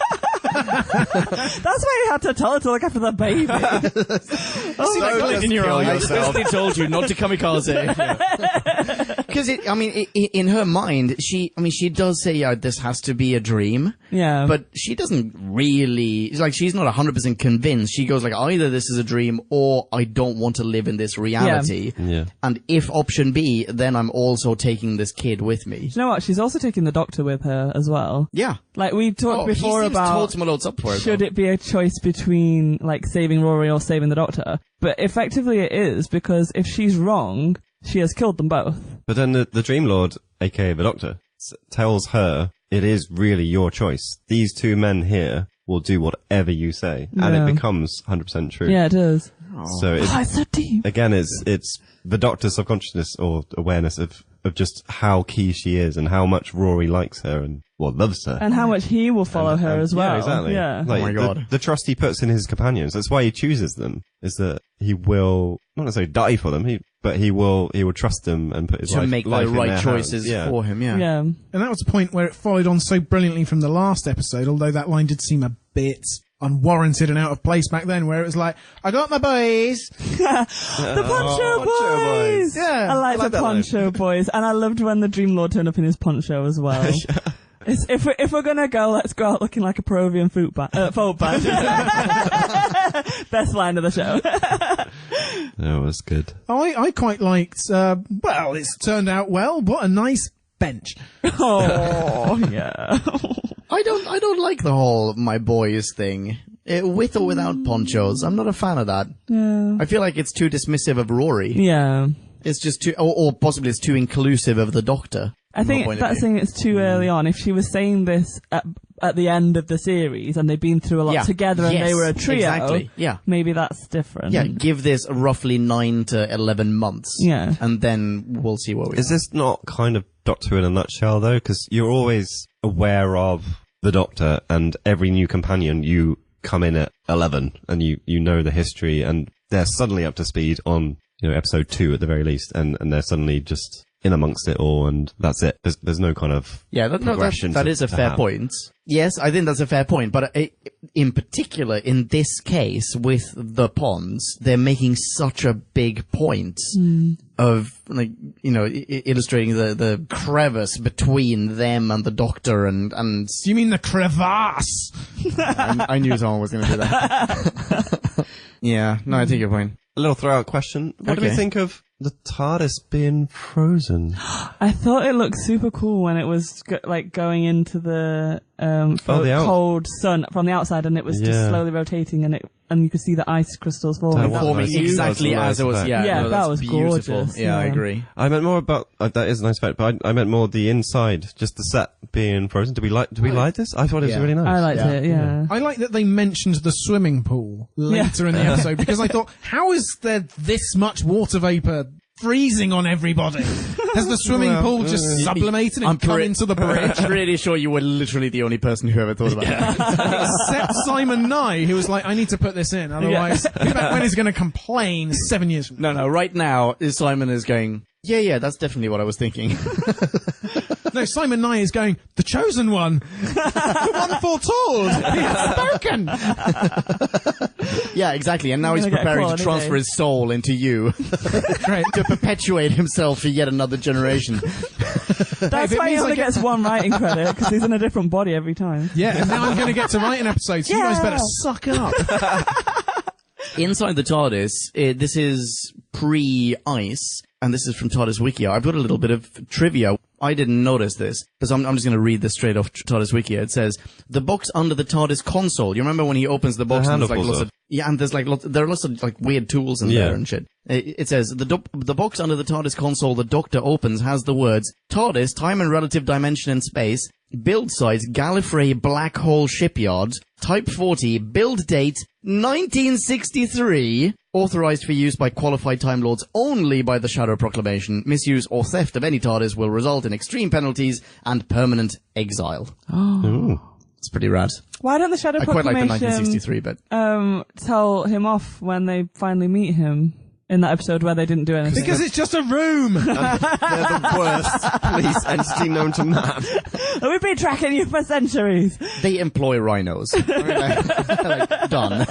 That's why he had to tell her to look after the baby. See that light in your kill eye? I yourself. especially told you not to kamikaze. Because in her mind, she does say, yeah, this has to be a dream. Yeah. But she doesn't really, it's like, she's not 100% convinced. She goes like, either this is a dream or I don't want to live in this reality. Yeah. And if option B, then I'm also taking this kid with me. You know what? She's also taking the doctor with her as well. Yeah. Like we talked before he seems about totally loads up for it. should it be a choice between like saving Rory or saving the doctor? But effectively it is, because if she's wrong, she has killed them both. But then the Dream Lord, aka the Doctor, tells her it is really your choice. These two men here will do whatever you say, and Yeah. it becomes 100% true. Yeah, it does. So Oh, it's so deep. again, it's the Doctor's subconsciousness or awareness of just how key she is and how much Rory likes her and loves her. And how much he will follow her as well. Yeah, exactly. Yeah. Like, Oh my God. The trust he puts in his companions. That's why he chooses them. Is that he will not necessarily die for them, but he will trust them and put his To life, make life the in right their choices hands. for him, yeah. Yeah. And that was the point where it followed on so brilliantly from the last episode, although that line did seem a bit unwarranted and out of place back then, where it was like, I got my boys. The Poncho Boys! Yeah. I like the that line. Poncho Boys, and I loved when the Dream Lord turned up in his poncho as well. If we're gonna go, let's go out looking like a Peruvian folk band. Best line of the show. That was good. I quite liked, well, it's turned out well. What a nice bench. Oh, yeah. I don't like the whole my boys thing. With or without ponchos. I'm not a fan of that. Yeah. I feel like it's too dismissive of Rory. Yeah. It's just too, or possibly it's too inclusive of the Doctor. I think that's saying it's too early on. If she was saying this at the end of the series and they've been through a lot together and they were a trio, exactly. Yeah. maybe that's different. Yeah, give this roughly 9 to 11 months. Yeah. And then we'll see what we Is this not kind of Doctor in a nutshell, though? Because you're always aware of the Doctor, and every new companion, you come in at 11, and you know the history, and they're suddenly up to speed on, episode 2 at the very least, and they're suddenly just in amongst it all, and that's it. There's no kind of progression. That is a fair have. point. Yes, I think that's a fair point. But in particular, in this case, with the Ponds, they're making such a big point of, like, illustrating the crevice between them and the Doctor and Do you mean the crevasse? I knew someone was going to do that. Yeah, no, I take your point. A little throw-out question. What do we Okay. think of the TARDIS being frozen? I thought it looked super cool when it was going into the cold sun from the outside, and it was just slowly rotating, and you could see the ice crystals forming. That Forming was exactly nice as it was. effect. Yeah, Yeah, no, that that's was beautiful. gorgeous, Yeah, I yeah. agree. I meant more about that is a nice fact, but I meant more the inside, just the set being frozen. Do we like this? I thought it was really nice. I liked it, yeah. I like that they mentioned the swimming pool later in the episode, because I thought, how is there this much water vapor freezing on everybody? Has the swimming pool just sublimated and come into the bridge? I'm pretty sure you were literally the only person who ever thought about that. Except Simon Nye, who was like, I need to put this in, otherwise, back when he's going to complain 7 years from now. No, right now, Simon is going, yeah, that's definitely what I was thinking. No, Simon Nye is going, the chosen one, the one foretold, he has spoken. Yeah, exactly. And now he's gonna get preparing to quality transfer days. his soul into you Great. to perpetuate himself for yet another generation. That's it why he means only I get- gets one writing credit, because he's in a different body every time. Yeah, and now I'm going to get to write an episode, so you guys better suck up. Inside the TARDIS, this is pre-ice, and this is from TARDIS Wikia. I've got a little bit of trivia. I didn't notice this, because I'm just going to read this straight off TARDIS Wikia. It says, the box under the TARDIS console. You remember when he opens the box The and there's like handle lots falls of... Yeah, and there's like there are lots of like weird tools in there and shit. It says, the box under the TARDIS console the Doctor opens has the words, TARDIS, time and relative dimension and space, build site, Gallifrey Black Hole Shipyard, Type 40, build date, 1963, authorized for use by qualified Time Lords only by the Shadow Proclamation. Misuse or theft of any TARDIS will result in extreme penalties and permanent exile. Ooh. It's pretty rad. Why don't the Shadow I quite like the Proclamation 1963 bit. tell him off when they finally meet him in that episode where they didn't do anything? Because it's just a room. They're the worst police entity known to man. We've been tracking you for centuries. They employ rhinos. Like, done.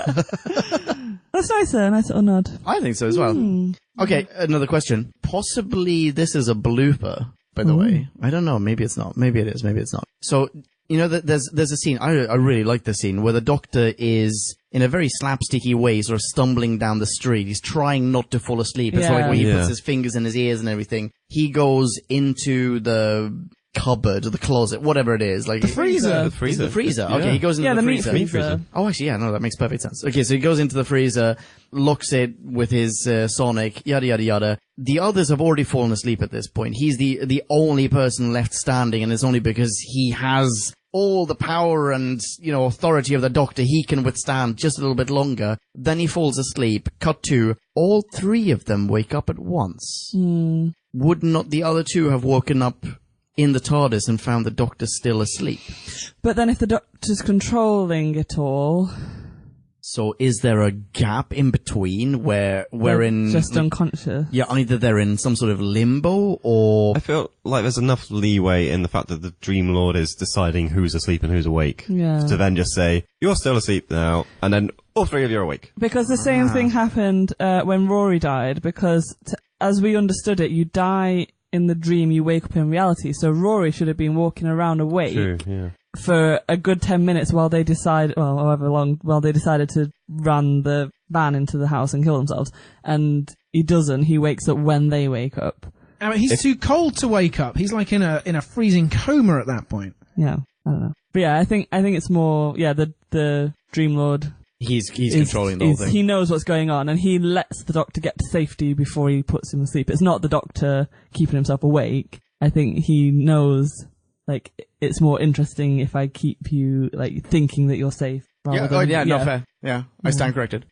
The it's nicer, a nice little nod. I think so as well. Okay, another question. Possibly this is a blooper, by the way. I don't know. Maybe it's not. Maybe it is. Maybe it's not. So, you know, there's a scene, I really like the scene, where the Doctor is, in a very slapsticky way, sort of stumbling down the street. He's trying not to fall asleep. It's like when he puts his fingers in his ears and everything. He goes into the cupboard or the closet, whatever it is. Like The freezer. The freezer. The freezer. Okay, he goes into the meat freezer. freezer. Oh, actually, yeah, no, that makes perfect sense. Okay, so he goes into the freezer, locks it with his sonic, yada, yada, yada. The others have already fallen asleep at this point. He's the only person left standing, and it's only because he has all the power and, you know, authority of the Doctor. He can withstand just a little bit longer. Then he falls asleep. Cut to, all three of them wake up at once. Would not the other two have woken up in the TARDIS and found the Doctor still asleep? But then if the Doctor's controlling it all... So is there a gap in between where we're they're in... just unconscious. Yeah, either they're in some sort of limbo or... I feel like there's enough leeway in the fact that the Dream Lord is deciding who's asleep and who's awake. Yeah. To then just say, you're still asleep now, and then all three of you are awake. Because the same thing happened when Rory died, because as we understood it, you die in the dream, you wake up in reality. So Rory should have been walking around awake. True, yeah. For a good 10 minutes while they decide, well, however long, while they decided to ran the van into the house and kill themselves. And he doesn't. He wakes up when they wake up. I mean, he's too cold to wake up. He's like in a freezing coma at that point. Yeah, I don't know. But yeah, I think it's more, the Dream Lord. He's controlling the whole thing. He knows what's going on, and he lets the Doctor get to safety before he puts him to sleep. It's not the Doctor keeping himself awake. I think he knows, like, it's more interesting if I keep you, like, thinking that you're safe. Yeah, no, fair. Yeah, I stand corrected.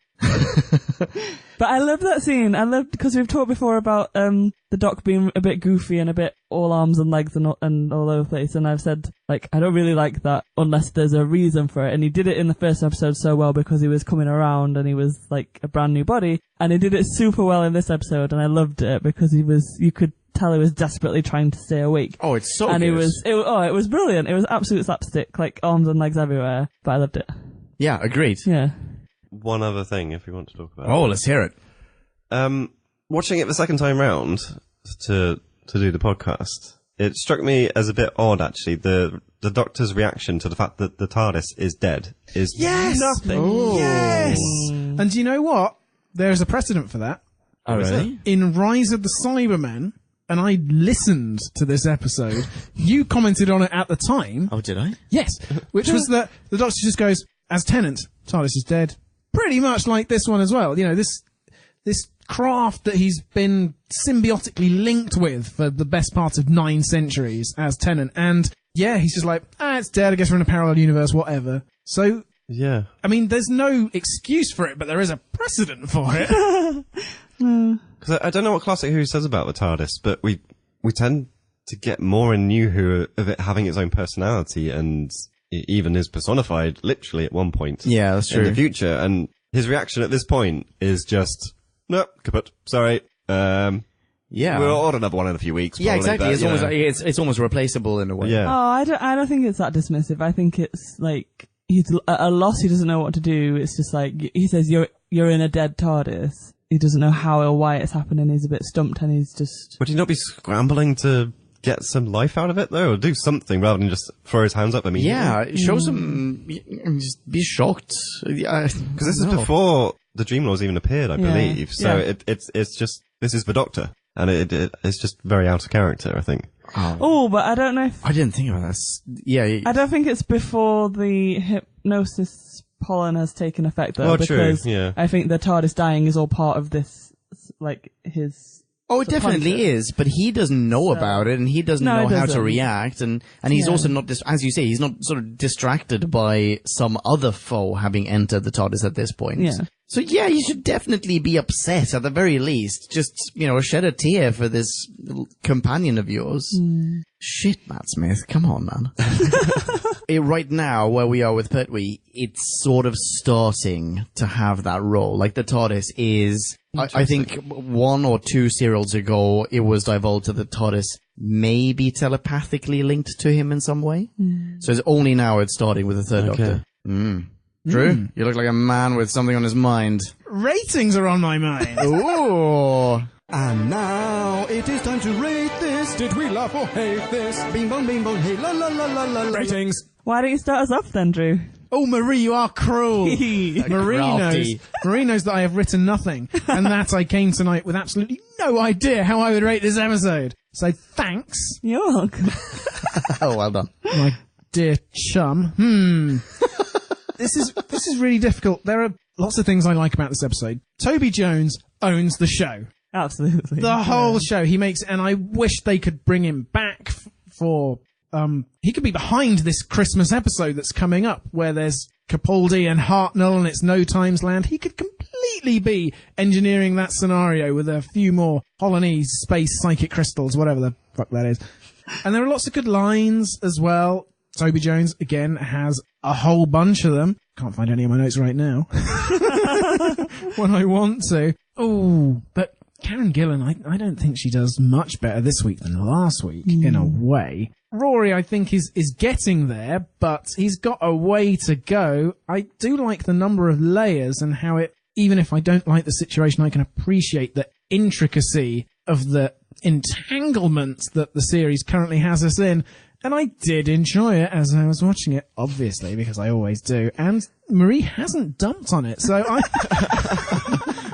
But I love that scene. I love, because we've talked before about the Doc being a bit goofy and a bit all arms and legs and all over the place, and I've said, like, I don't really like that unless there's a reason for it. And he did it in the first episode so well because he was coming around and he was like a brand new body, and he did it super well in this episode, and I loved it because you could tell he was desperately trying to stay awake. Oh, it's so and good. it was brilliant. It was absolute slapstick, like arms and legs everywhere, but I loved it. Yeah, agreed. Yeah. One other thing, if we want to talk about Oh, let's hear it. watching it the second time round to do the podcast, it struck me as a bit odd, actually. The Doctor's reaction to the fact that the TARDIS is dead is nothing. Oh. Yes! And do you know what? There's a precedent for that. Oh, really? In Rise of the Cybermen, and I listened to this episode, you commented on it at the time. Oh, did I? Yes. Which was that the Doctor just goes, as Tennant, TARDIS is dead. Pretty much like this one as well. You know, this craft that he's been symbiotically linked with for the best part of 9 centuries as Tennant. And yeah, he's just like, it's dead. I guess we're in a parallel universe, whatever. So, yeah. I mean, there's no excuse for it, but there is a precedent for it. Because I don't know what Classic Who says about the TARDIS, but we tend to get more in New Who of it having its own personality, and it even is personified literally at one point. Yeah, that's true. In the future, and his reaction at this point is just, no, kaput, sorry. Yeah, we'll order another one in a few weeks. Yeah, probably, exactly. but, It's almost replaceable in a way. Yeah. Oh, I don't think it's that dismissive. I think it's like he's at a loss. He doesn't know what to do. It's just like he says, "You're in a dead TARDIS." He doesn't know how or why it's happening. He's a bit stumped, and he's just. Would he not be scrambling to get some life out of it though, or do something rather than just throw his hands up immediately? Yeah, it shows him. Just be shocked. Because this is before the Dream Laws even appeared, I believe. So it's just this is the Doctor. And it's just very out of character, I think. Oh, but I don't know if... I didn't think about this. Yeah. I don't think it's before the hypnosis pollen has taken effect, though. Oh, because true, yeah. I think the TARDIS dying is all part of this, like, his... Oh, it definitely is, but he doesn't know about it, and he doesn't know how to react, and he's also not, as you say, he's not sort of distracted by some other foe having entered the TARDIS at this point. Yeah. So yeah, you should definitely be upset at the very least. Just, shed a tear for this companion of yours. Shit, Matt Smith, come on, man. Right now, where we are with Pertwee, it's sort of starting to have that role. Like the TARDIS is, I think 1 or 2 serials ago, it was divulged that the TARDIS may be telepathically linked to him in some way. So it's only now it's starting with the third Doctor. Drew, you look like a man with something on his mind. ratings are on my mind. Ooh. And now it is time to rate this. Did we love or hate this? Bing bong, hey, la la la la la. Ratings. Why don't you start us off then, Drew? Oh, Marie, you are cruel. Marie knows that I have written nothing, and that I came tonight with absolutely no idea how I would rate this episode. So thanks, You're welcome. Oh, well done. my dear chum. This is really difficult. There are lots of things I like about this episode. Toby Jones owns the show. Absolutely. The whole show. He makes, and I wish they could bring him back for, he could be behind this Christmas episode that's coming up, where there's Capaldi and Hartnell and it's No Time's Land. He could completely be engineering that scenario with a few more Polonese space psychic crystals, whatever the fuck that is. And there are lots of good lines as well. Toby Jones, again, has a whole bunch of them. Can't find any of my notes right now. When I want to. Oh, but Karen Gillan, I don't think she does much better this week than last week, in a way. Rory, I think, is getting there, but he's got a way to go. I do like the number of layers and how it, even if I don't like the situation, I can appreciate the intricacy of the entanglements that the series currently has us in. And I did enjoy it as I was watching it, obviously, because I always do. And Marie hasn't dumped on it, so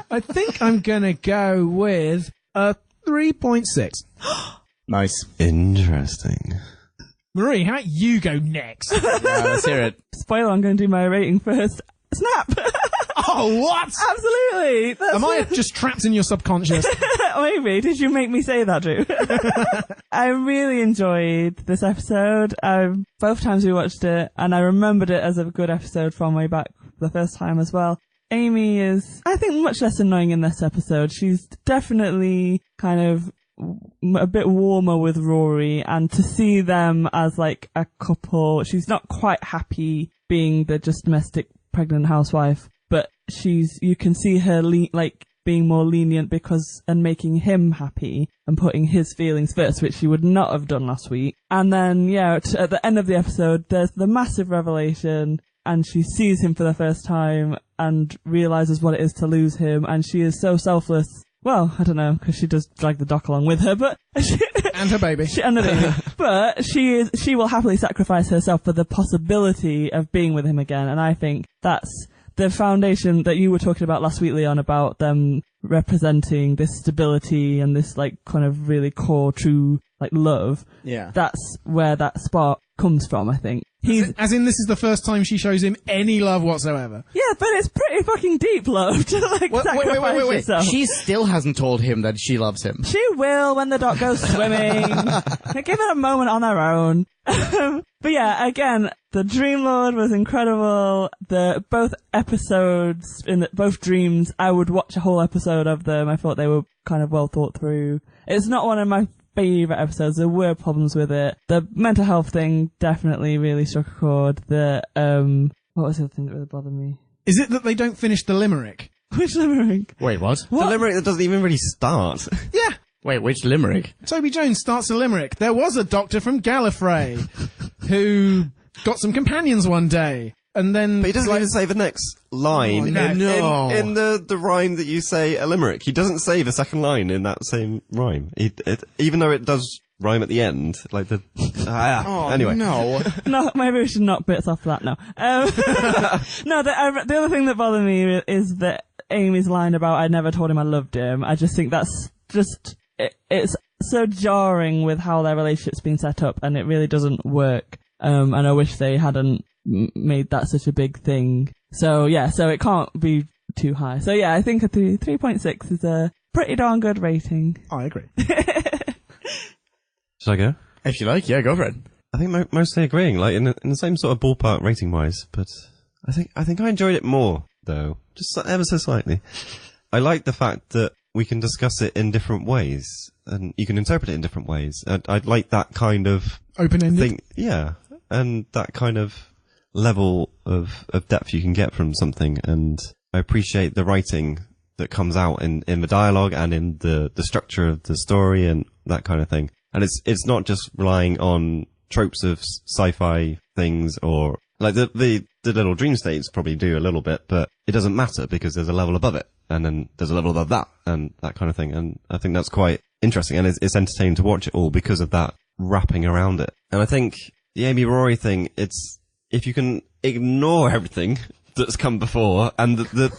I think I'm gonna go with a 3.6. Nice. Interesting. Marie, how about you go next? Let's hear it. Spoiler, I'm going to do my rating first. Snap! Oh, what? Absolutely! Am I just trapped in your subconscious? Maybe. Did you make me say that, Drew? I really enjoyed this episode. Both times we watched it, and I remembered it as a good episode from way back the first time as well. Amy is, I think, much less annoying in this episode. She's definitely kind of a bit warmer with Rory, and to see them as like a couple, she's not quite happy being the just domestic pregnant housewife, but you can see her being more lenient and making him happy and putting his feelings first, which she would not have done last week. And then, at the end of the episode, there's the massive revelation, and she sees him for the first time and realizes what it is to lose him, and she is so selfless. Well, I don't know, because she does drag the doc along with her, but and her baby. And the baby. But she will happily sacrifice herself for the possibility of being with him again, and I think that's the foundation that you were talking about last week, Leon, about them representing this stability and this like kind of really core, true like love. Yeah. That's where that spark comes from, I think. As in, this is the first time she shows him any love whatsoever. Yeah, but it's pretty fucking deep love to sacrifice yourself. She still hasn't told him that she loves him. She will when the dog goes swimming. Give it a moment on their own. But yeah, again, the Dream Lord was incredible. Both episodes both dreams, I would watch a whole episode of them. I thought they were kind of well thought through. It's not one of my favourite episodes. There were problems with it. The mental health thing definitely really struck a chord. What was the other thing that really bothered me? Is it that they don't finish the limerick? Which limerick? Wait, what? The limerick that doesn't even really start. Yeah. Wait, which limerick? Toby Jones starts a limerick. There was a doctor from Gallifrey who got some companions one day. And then, But he doesn't even say the next line in the rhyme that you say a limerick. He doesn't say the second line in that same rhyme. Even though it does rhyme at the end, like the... anyway. No. No, maybe we should knock bits off that now. No, the other thing that bothered me is that Amy's line about I never told him I loved him. I just think that's just... It's so jarring with how their relationship's been set up, and it really doesn't work. And I wish they hadn't made that such a big thing. So it can't be too high. So yeah, I think a 3.6 is a pretty darn good rating. I agree. Should I go? If you like, yeah, go for it. I think mostly agreeing, like in the same sort of ballpark rating wise, but I think I enjoyed it more though, just ever so slightly. I like the fact that we can discuss it in different ways, and you can interpret it in different ways. I'd like that kind of open-ended thing, yeah, and that kind of level of depth you can get from something. And I appreciate the writing that comes out in the dialogue and in the structure of the story and that kind of thing. And it's not just relying on tropes of sci-fi things or Like the little dream states probably do a little bit, but it doesn't matter because there's a level above it, and then there's a level above that, and that kind of thing. And I think that's quite interesting, and it's entertaining to watch it all because of that wrapping around it. And I think the Amy Rory thing, it's if you can ignore everything that's come before and the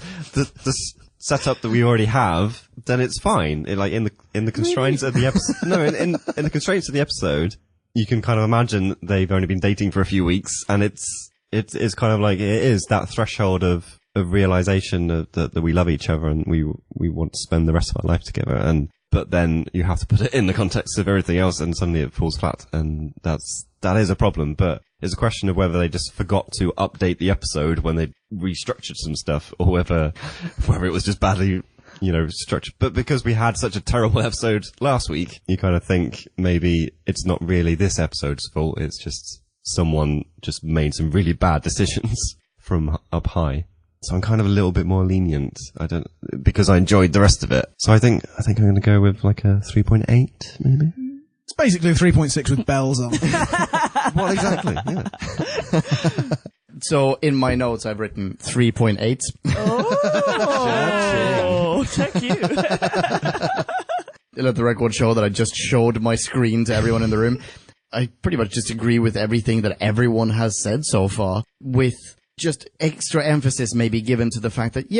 setup that we already have, then it's fine. Like in the constraints of the episode. No, in the constraints of the episode, you can kind of imagine they've only been dating for a few weeks, and it's kind of like it is that threshold of realization that we love each other and we want to spend the rest of our life together. But then you have to put it in the context of everything else, and suddenly it falls flat, and that is a problem. But it's a question of whether they just forgot to update the episode when they restructured some stuff, or whether it was just badly, structured. But because we had such a terrible episode last week, you kind of think maybe it's not really this episode's fault. It's just someone just made some really bad decisions from up high. So I'm kind of a little bit more lenient. Because I enjoyed the rest of it. So I think I'm going to go with like a 3.8, maybe. It's basically a 3.6 with bells on. Well, exactly. Yeah. So in my notes, I've written 3.8. Oh, check you. Let the record show that I just showed my screen to everyone in the room. I pretty much just agree with everything that everyone has said so far, with just extra emphasis maybe given to the fact that,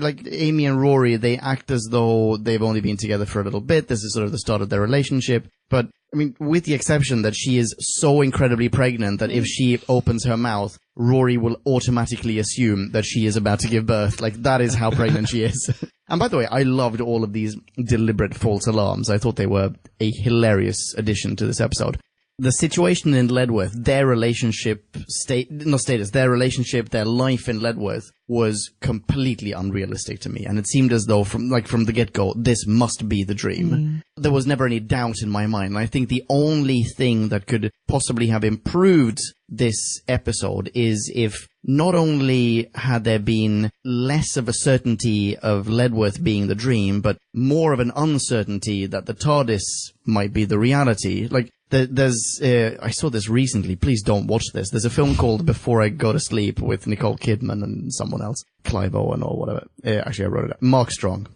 like Amy and Rory, they act as though they've only been together for a little bit. This is sort of the start of their relationship. But, I mean, with the exception that she is so incredibly pregnant that if she opens her mouth, Rory will automatically assume that she is about to give birth. Like, that is how pregnant she is. And by the way, I loved all of these deliberate false alarms. I thought they were a hilarious addition to this episode. The situation in Ledworth, their relationship, their life in Ledworth was completely unrealistic to me. And it seemed as though from the get-go, this must be the dream. There was never any doubt in my mind. And I think the only thing that could possibly have improved this episode is if not only had there been less of a certainty of Ledworth being the dream, but more of an uncertainty that the TARDIS might be the reality. Like, there's I saw this recently. Please don't watch this. There's a film called Before I Go to Sleep with Nicole Kidman and someone else, Clive Owen or whatever. Actually, I wrote it out. Mark Strong,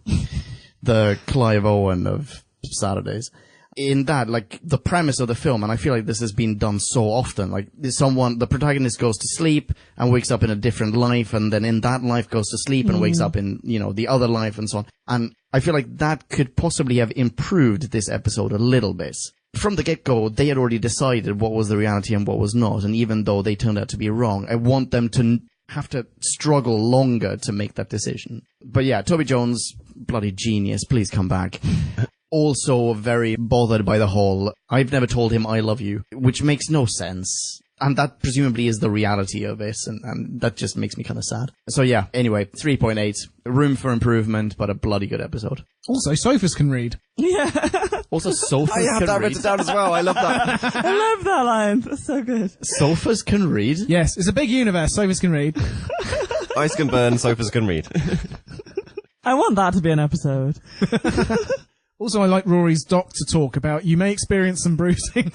the Clive Owen of Saturdays. In that, like, the premise of the film, and I feel like this has been done so often, like, the protagonist goes to sleep and wakes up in a different life, and then in that life goes to sleep and wakes up in, the other life and so on. And I feel like that could possibly have improved this episode a little bit. From the get-go, they had already decided what was the reality and what was not, and even though they turned out to be wrong, I want them to have to struggle longer to make that decision. But yeah, Toby Jones, bloody genius, please come back. Also very bothered by the whole, I've never told him I love you, which makes no sense. And that presumably is the reality of it, and that just makes me kind of sad. So yeah, anyway, 3.8. Room for improvement, but a bloody good episode. Also, sofas can read. Yeah. Also, sofas I have can that read. written down as well. I love that. I love that line. That's so good. Sofas can read? Yes, it's a big universe. Sofas can read. Ice can burn, sofas can read. I want that to be an episode. Also, I like Rory's doctor talk about you may experience some bruising.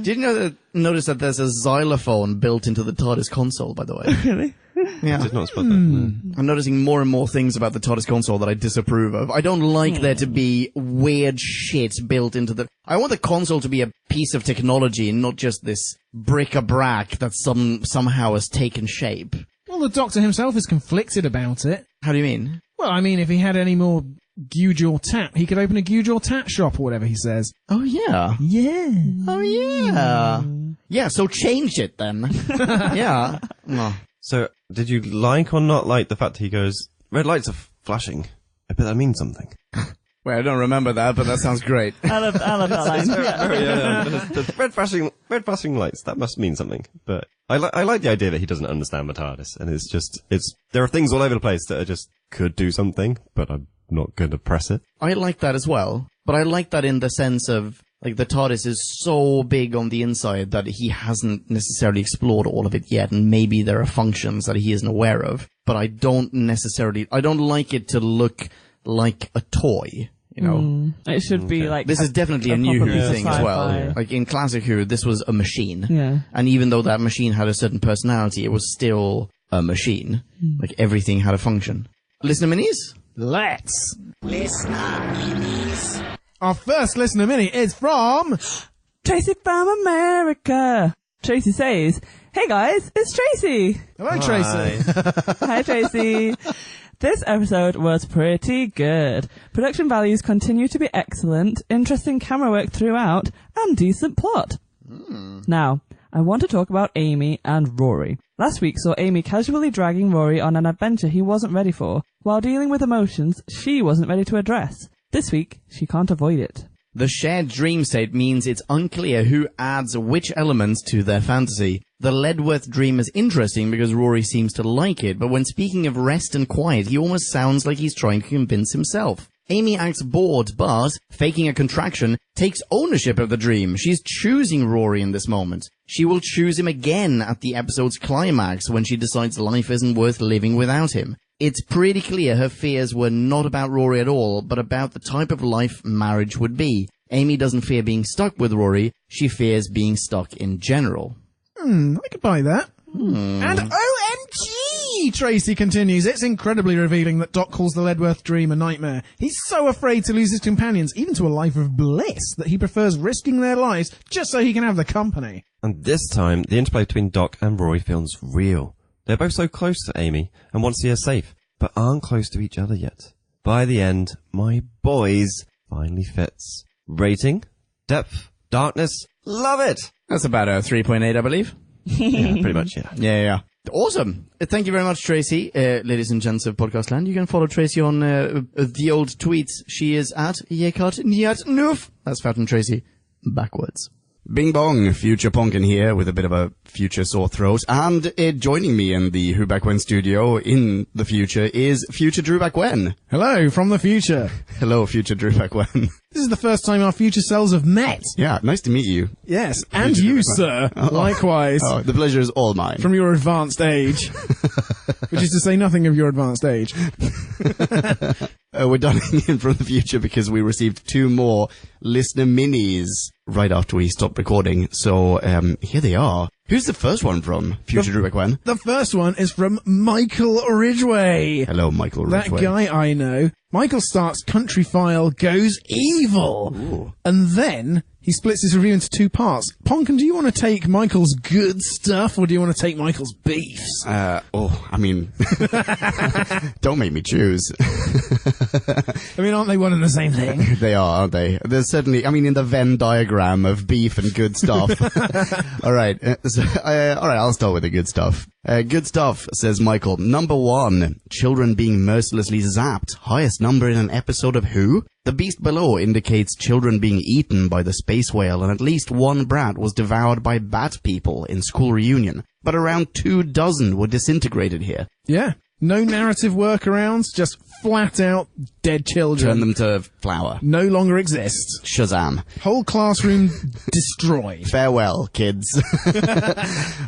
Did you notice that there's a xylophone built into the TARDIS console, by the way? Really? Yeah. I did not spot that. No. I'm noticing more and more things about the TARDIS console that I disapprove of. I don't like there to be weird shit built into the... I want the console to be a piece of technology and not just this bric-a-brac that somehow has taken shape. Well, the doctor himself is conflicted about it. How do you mean? Well, I mean, if he had any more Gujor Tat, he could open a Gujor Tat shop or whatever he says. Oh, yeah. Yeah. Oh, yeah. Yeah, so change it then. Yeah. Oh. So, did you like or not like the fact he goes, red lights are flashing? I bet that means something. Wait, I don't remember that, but that sounds great. I love that line. The red flashing lights, that must mean something. But I like the idea that he doesn't understand the TARDIS, and there are things all over the place that are just could do something, but I'm not going to press it. I like that as well, but I like that in the sense of, like, the TARDIS is so big on the inside that he hasn't necessarily explored all of it yet, and maybe there are functions that he isn't aware of, but I don't like it to look like a toy. you know. It should be like... This is definitely a new proper Who thing as well. sci-fi. Like in classic Who, this was a machine. Yeah. And even though that machine had a certain personality, it was still a machine. Like everything had a function. Listener minis? Let's. Our first listener mini is from... Tracy from America. Tracy says, "Hey guys, it's Tracy." Hello, Tracy. Hi, Tracy. This episode was pretty good. Production values continue to be excellent, interesting camera work throughout, and decent plot. Now, I want to talk about Amy and Rory. Last week saw Amy casually dragging Rory on an adventure he wasn't ready for, while dealing with emotions she wasn't ready to address. This week, she can't avoid it. The shared dream state means it's unclear who adds which elements to their fantasy. The Ledworth dream is interesting because Rory seems to like it, but when speaking of rest and quiet, he almost sounds like he's trying to convince himself. Amy acts bored, but, faking a contraction, takes ownership of the dream. She's choosing Rory in this moment. She will choose him again at the episode's climax when she decides life isn't worth living without him. It's pretty clear her fears were not about Rory at all, but about the type of life marriage would be. Amy doesn't fear being stuck with Rory, she fears being stuck in general. I could buy that. And OMG, Tracy continues, it's incredibly revealing that Doc calls the Ledworth dream a nightmare. He's so afraid to lose his companions, even to a life of bliss, that he prefers risking their lives just so he can have the company. And this time, the interplay between Doc and Rory feels real. They're both so close to Amy and want to see her safe, but aren't close to each other yet. By the end, my boys finally fits. Rating? Depth? Darkness? Love it! That's about a 3.8, I believe. Yeah, pretty much, yeah. Yeah. Awesome. Thank you very much, Tracy. Ladies and gents of Podcast Land, you can follow Tracy on the old tweets. She is at Yekat Nyat Noof. That's Fountain Tracy. Backwards. Bing bong, Future Ponkin here with a bit of a future sore throat. And joining me in the Who Back When studio in the future is Future Drew Back When. Hello, from the future. Hello, Future Drew Back When. This is the first time our future selves have met. Yeah, nice to meet you. Yes, and you, sir. Likewise. Oh, the pleasure is all mine. From your advanced age. Which is to say nothing of your advanced age. We're dialing in from the future because we received 2 more listener minis right after we stopped recording. So, here they are. Who's the first one from? Future Drew Back When? The first one is from Michael Ridgway. Hello, Michael Ridgway. That guy I know. Michael starts Country File Goes Evil. Ooh. And then he splits his review into 2 parts. Ponkin, do you want to take Michael's good stuff or do you want to take Michael's beefs? Don't make me choose. I mean, aren't they one and the same thing? They are, aren't they? There's certainly, in the Venn diagram of beef and good stuff. All right. I'll start with the good stuff. Good stuff, says Michael. Number 1, children being mercilessly zapped. Highest number in an episode of Who? The beast below indicates children being eaten by the space whale, and at least 1 brat was devoured by bat people in school reunion. But around 24 were disintegrated here. Yeah. No narrative workarounds, just flat out dead children. Turn them to flour. No longer exist. Shazam. Whole classroom destroyed. Farewell, kids.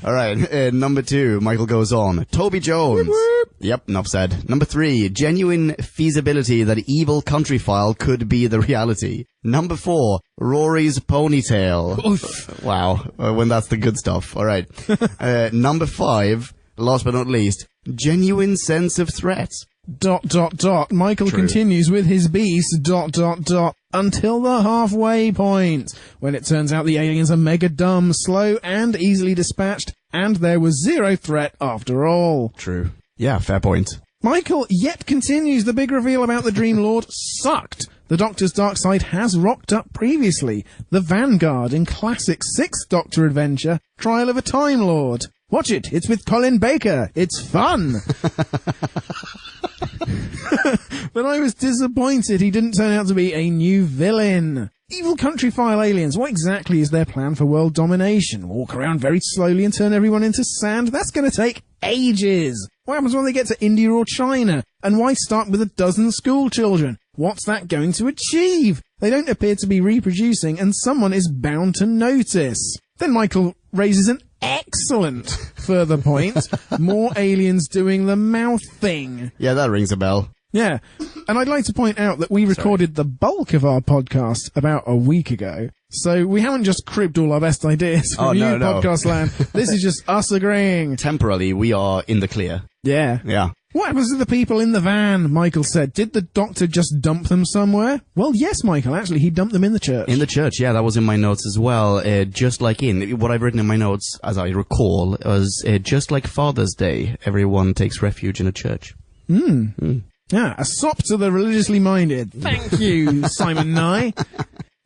All right, number 2, Michael goes on. Toby Jones. Yep, enough said. Number 3, genuine feasibility that evil Country File could be the reality. Number 4, Rory's ponytail. Oof. Wow, when that's the good stuff. All right. Number 5, last but not least, genuine sense of threat. ... Michael True. continues with his beast ... until the halfway point, when it turns out the aliens are mega dumb, slow, and easily dispatched, and there was 0 threat after all. True. Yeah, fair point. Michael yet continues the big reveal about the Dream Lord sucked. The Doctor's dark side has rocked up previously. The Vanguard in classic 6th Doctor adventure, Trial of a Time Lord. Watch it. It's with Colin Baker. It's fun. But I was disappointed he didn't turn out to be a new villain. Evil Country File aliens, what exactly is their plan for world domination? Walk around very slowly and turn everyone into sand? That's going to take ages. What happens when they get to India or China? And why start with 12 school children? What's that going to achieve? They don't appear to be reproducing, and someone is bound to notice. Then Michael raises an excellent further point. More aliens doing the mouth thing. Yeah, that rings a bell. Yeah. And I'd like to point out that we recorded the bulk of our podcast about a week ago. So we haven't just cribbed all our best ideas from you, podcast land. This is just us agreeing. Temporarily, we are in the clear. Yeah. Yeah. What happens to the people in the van? Michael said. Did the doctor just dump them somewhere? Well, yes, Michael. Actually, he dumped them in the church. In the church, yeah, that was in my notes as well. Just like what I've written in my notes, as I recall, was just like Father's Day, everyone takes refuge in a church. Yeah, a sop to the religiously minded. Thank you, Simon Nye.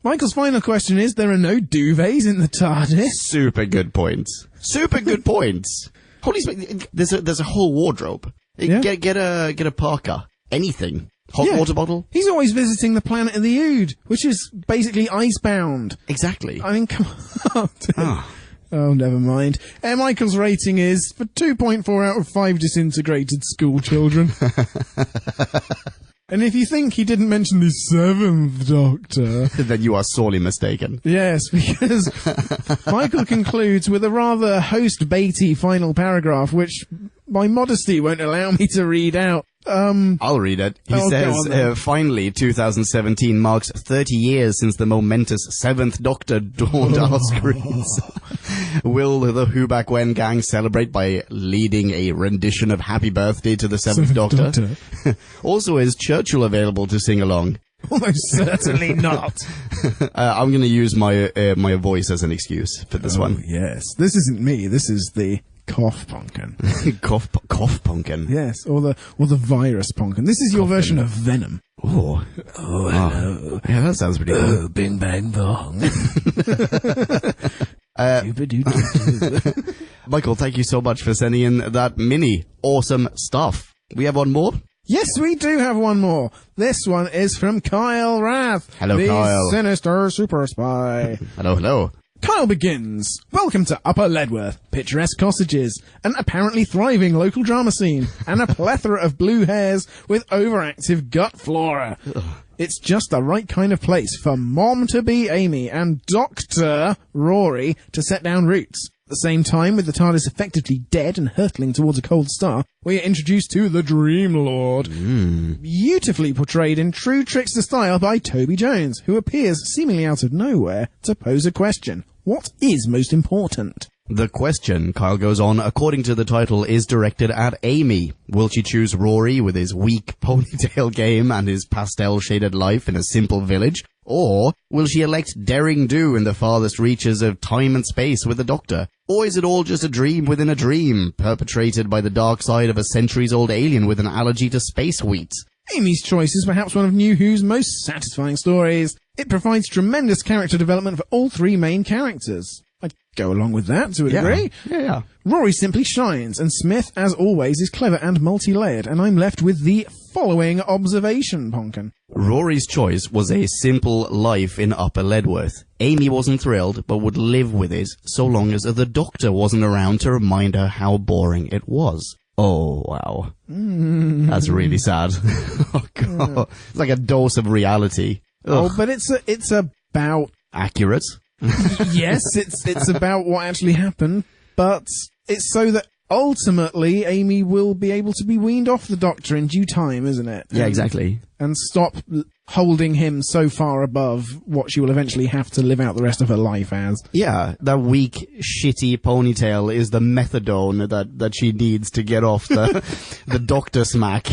Michael's final question is, there are no duvets in the TARDIS? Super good points. Super good points. Holy smoke, there's a whole wardrobe. Yeah. Get a parka. Anything. Hot water bottle. He's always visiting the planet of the Ood, which is basically icebound. Exactly. I mean, come on. Oh, never mind. Michael's rating is for 2.4 out of 5 disintegrated school children. And if you think he didn't mention the 7th Doctor... then you are sorely mistaken. Yes, because Michael concludes with a rather host-baity final paragraph, which my modesty won't allow me to read out. I'll read it. He go says, on then. Finally, 2017 marks 30 years since the momentous 7th Doctor dawned our screens. Will the Who Back When gang celebrate by leading a rendition of Happy Birthday to the 7th Doctor? Also, is Churchill available to sing along? Almost certainly not. I'm going to use my my voice as an excuse for this one. Yes. This isn't me. This is the cough pumpkin. Cough pumpkin. Yes, or the virus pumpkin. This is your version of Venom. Oh, hello. Yeah, that sounds pretty cool. Bing bang bong. Michael, thank you so much for sending in that mini awesome stuff. We have one more? Yes, we do have one more. This one is from Kyle Rath. Hello, the Kyle. Sinister Super Spy. Hello. Kyle begins. Welcome to Upper Ledworth. Picturesque cottages, an apparently thriving local drama scene, and a plethora of blue hairs with overactive gut flora. It's just the right kind of place for Mom-to-be Amy and Dr. Rory to set down roots. At the same time, with the TARDIS effectively dead and hurtling towards a cold star, we are introduced to the Dream Lord. Beautifully portrayed in true trickster style by Toby Jones, who appears seemingly out of nowhere to pose a question. What is most important? The question, Kyle goes on, according to the title, is directed at Amy. Will she choose Rory with his weak ponytail game and his pastel-shaded life in a simple village? Or will she elect Daring Do in the farthest reaches of time and space with the Doctor? Or is it all just a dream within a dream, perpetrated by the dark side of a centuries-old alien with an allergy to space wheat? Amy's choice is perhaps one of New Who's most satisfying stories. It provides tremendous character development for all three main characters. I'd go along with that to a degree. Yeah. Rory simply shines, and Smith, as always, is clever and multi-layered, and I'm left with the following observation, Ponkin. Rory's choice was a simple life in Upper Ledworth. Amy wasn't thrilled, but would live with it so long as the Doctor wasn't around to remind her how boring it was. Oh, wow. That's really sad. Oh, God. It's like a dose of reality. Ugh. Oh, but it's about... Accurate. Yes, it's about what actually happened, but it's so that ultimately Amy will be able to be weaned off the Doctor in due time, isn't it? Yeah, exactly. And stop holding him so far above what she will eventually have to live out the rest of her life as. Yeah, that weak, shitty ponytail is the methadone that she needs to get off the Doctor smack.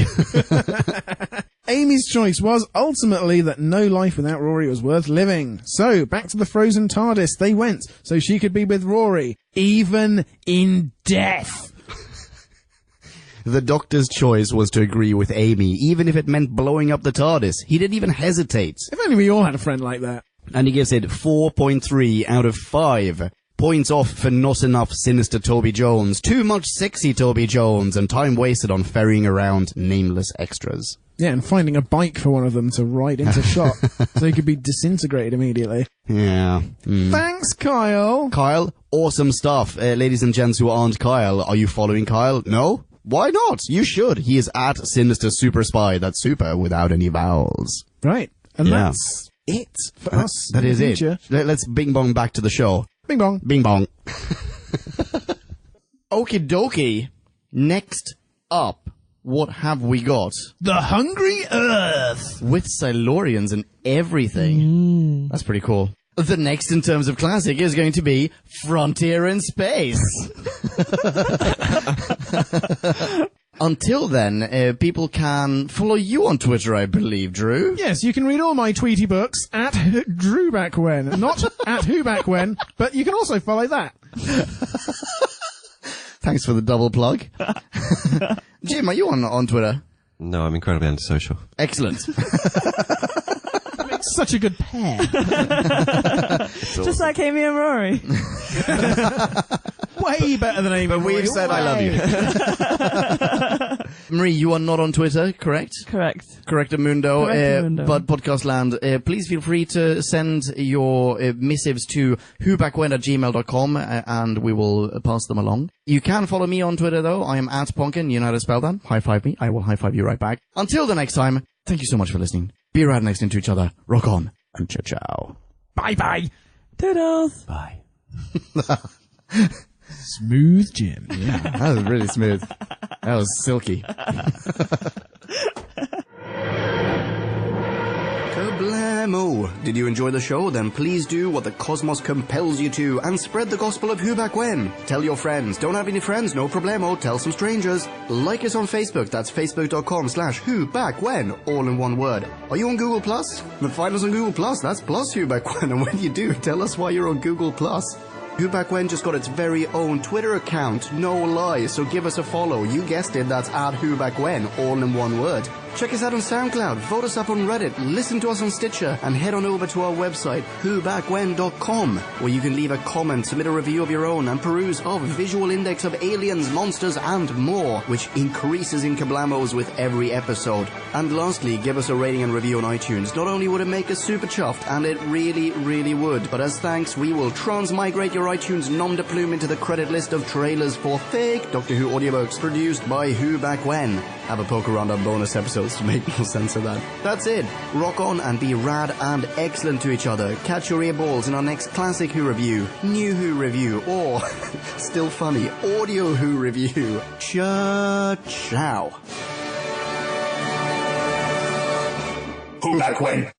Amy's choice was ultimately that no life without Rory was worth living. So, back to the frozen TARDIS they went, so she could be with Rory, even in death. The Doctor's choice was to agree with Amy, even if it meant blowing up the TARDIS. He didn't even hesitate. If only we all had a friend like that. And he gives it 4.3 out of 5. Points off for not enough sinister Toby Jones, too much sexy Toby Jones, and time wasted on ferrying around nameless extras. Yeah, and finding a bike for one of them to ride into shot, so he could be disintegrated immediately. Yeah. Thanks, Kyle! Kyle, awesome stuff. Ladies and gents who aren't Kyle, are you following Kyle? No? Why not? You should. He is at Sinister Super Spy. That's super without any vowels. Right. And Yeah. that's it for us. That in is the it. future. Let's bing bong back to the show. Bing bong. Bing bong. Okie dokie. Next up, what have we got? The Hungry Earth. With Silurians and everything. That's pretty cool. The next in terms of classic is going to be Frontier in Space. Until then, people can follow you on Twitter, I believe, Drew. Yes, you can read all my Tweety books at Drew Back When. Not at Who Back When, but you can also follow that. Thanks for the double plug. Jim, are you on Twitter? No, I'm incredibly antisocial. Excellent. Makes such a good pair. Just like Amy and Rory. Way better than Amy. But we've said I love you. Marie, you are not on Twitter, correct? Correct. Correctamundo. Correctamundo. But Podcast Land, please feel free to send your missives to whobackwhen@gmail.com and we will pass them along. You can follow me on Twitter, though. I am @Ponkin. You know how to spell that. High five me. I will high five you right back. Until the next time, thank you so much for listening. Be rad next into each other. Rock on. And ciao ciao. Bye-bye. Toodles. Bye. Smooth Jim. Yeah, that was really smooth. That was silky. Kablamo! Did you enjoy the show? Then please do what the cosmos compels you to and spread the gospel of Who Back When. Tell your friends. Don't have any friends? No problemo. Tell some strangers. Like us on Facebook. That's facebook.com/Who Back When. All in one word. Are you on Google Plus? Then find us on Google Plus. That's plus Who Back When. And when you do, tell us why you're on Google Plus. Who Back When just got its very own Twitter account, no lie, so give us a follow. You guessed it, that's @WhoBackWhen, all in one word. Check us out on SoundCloud, vote us up on Reddit, listen to us on Stitcher, and head on over to our website, whobackwhen.com, where you can leave a comment, submit a review of your own, and peruse of visual index of aliens, monsters, and more, which increases in kablamos with every episode. And lastly, give us a rating and review on iTunes. Not only would it make us super chuffed, and it really, really would, but as thanks, we will transmigrate your iTunes nom de plume into the credit list of trailers for fake Doctor Who audiobooks produced by Who Back When. Have a poke around our bonus episodes to make more sense of that. That's it. Rock on and be rad and excellent to each other. Catch your earballs in our next classic Who review, new Who review, or, still funny, audio Who review. Ciao. Who Back When?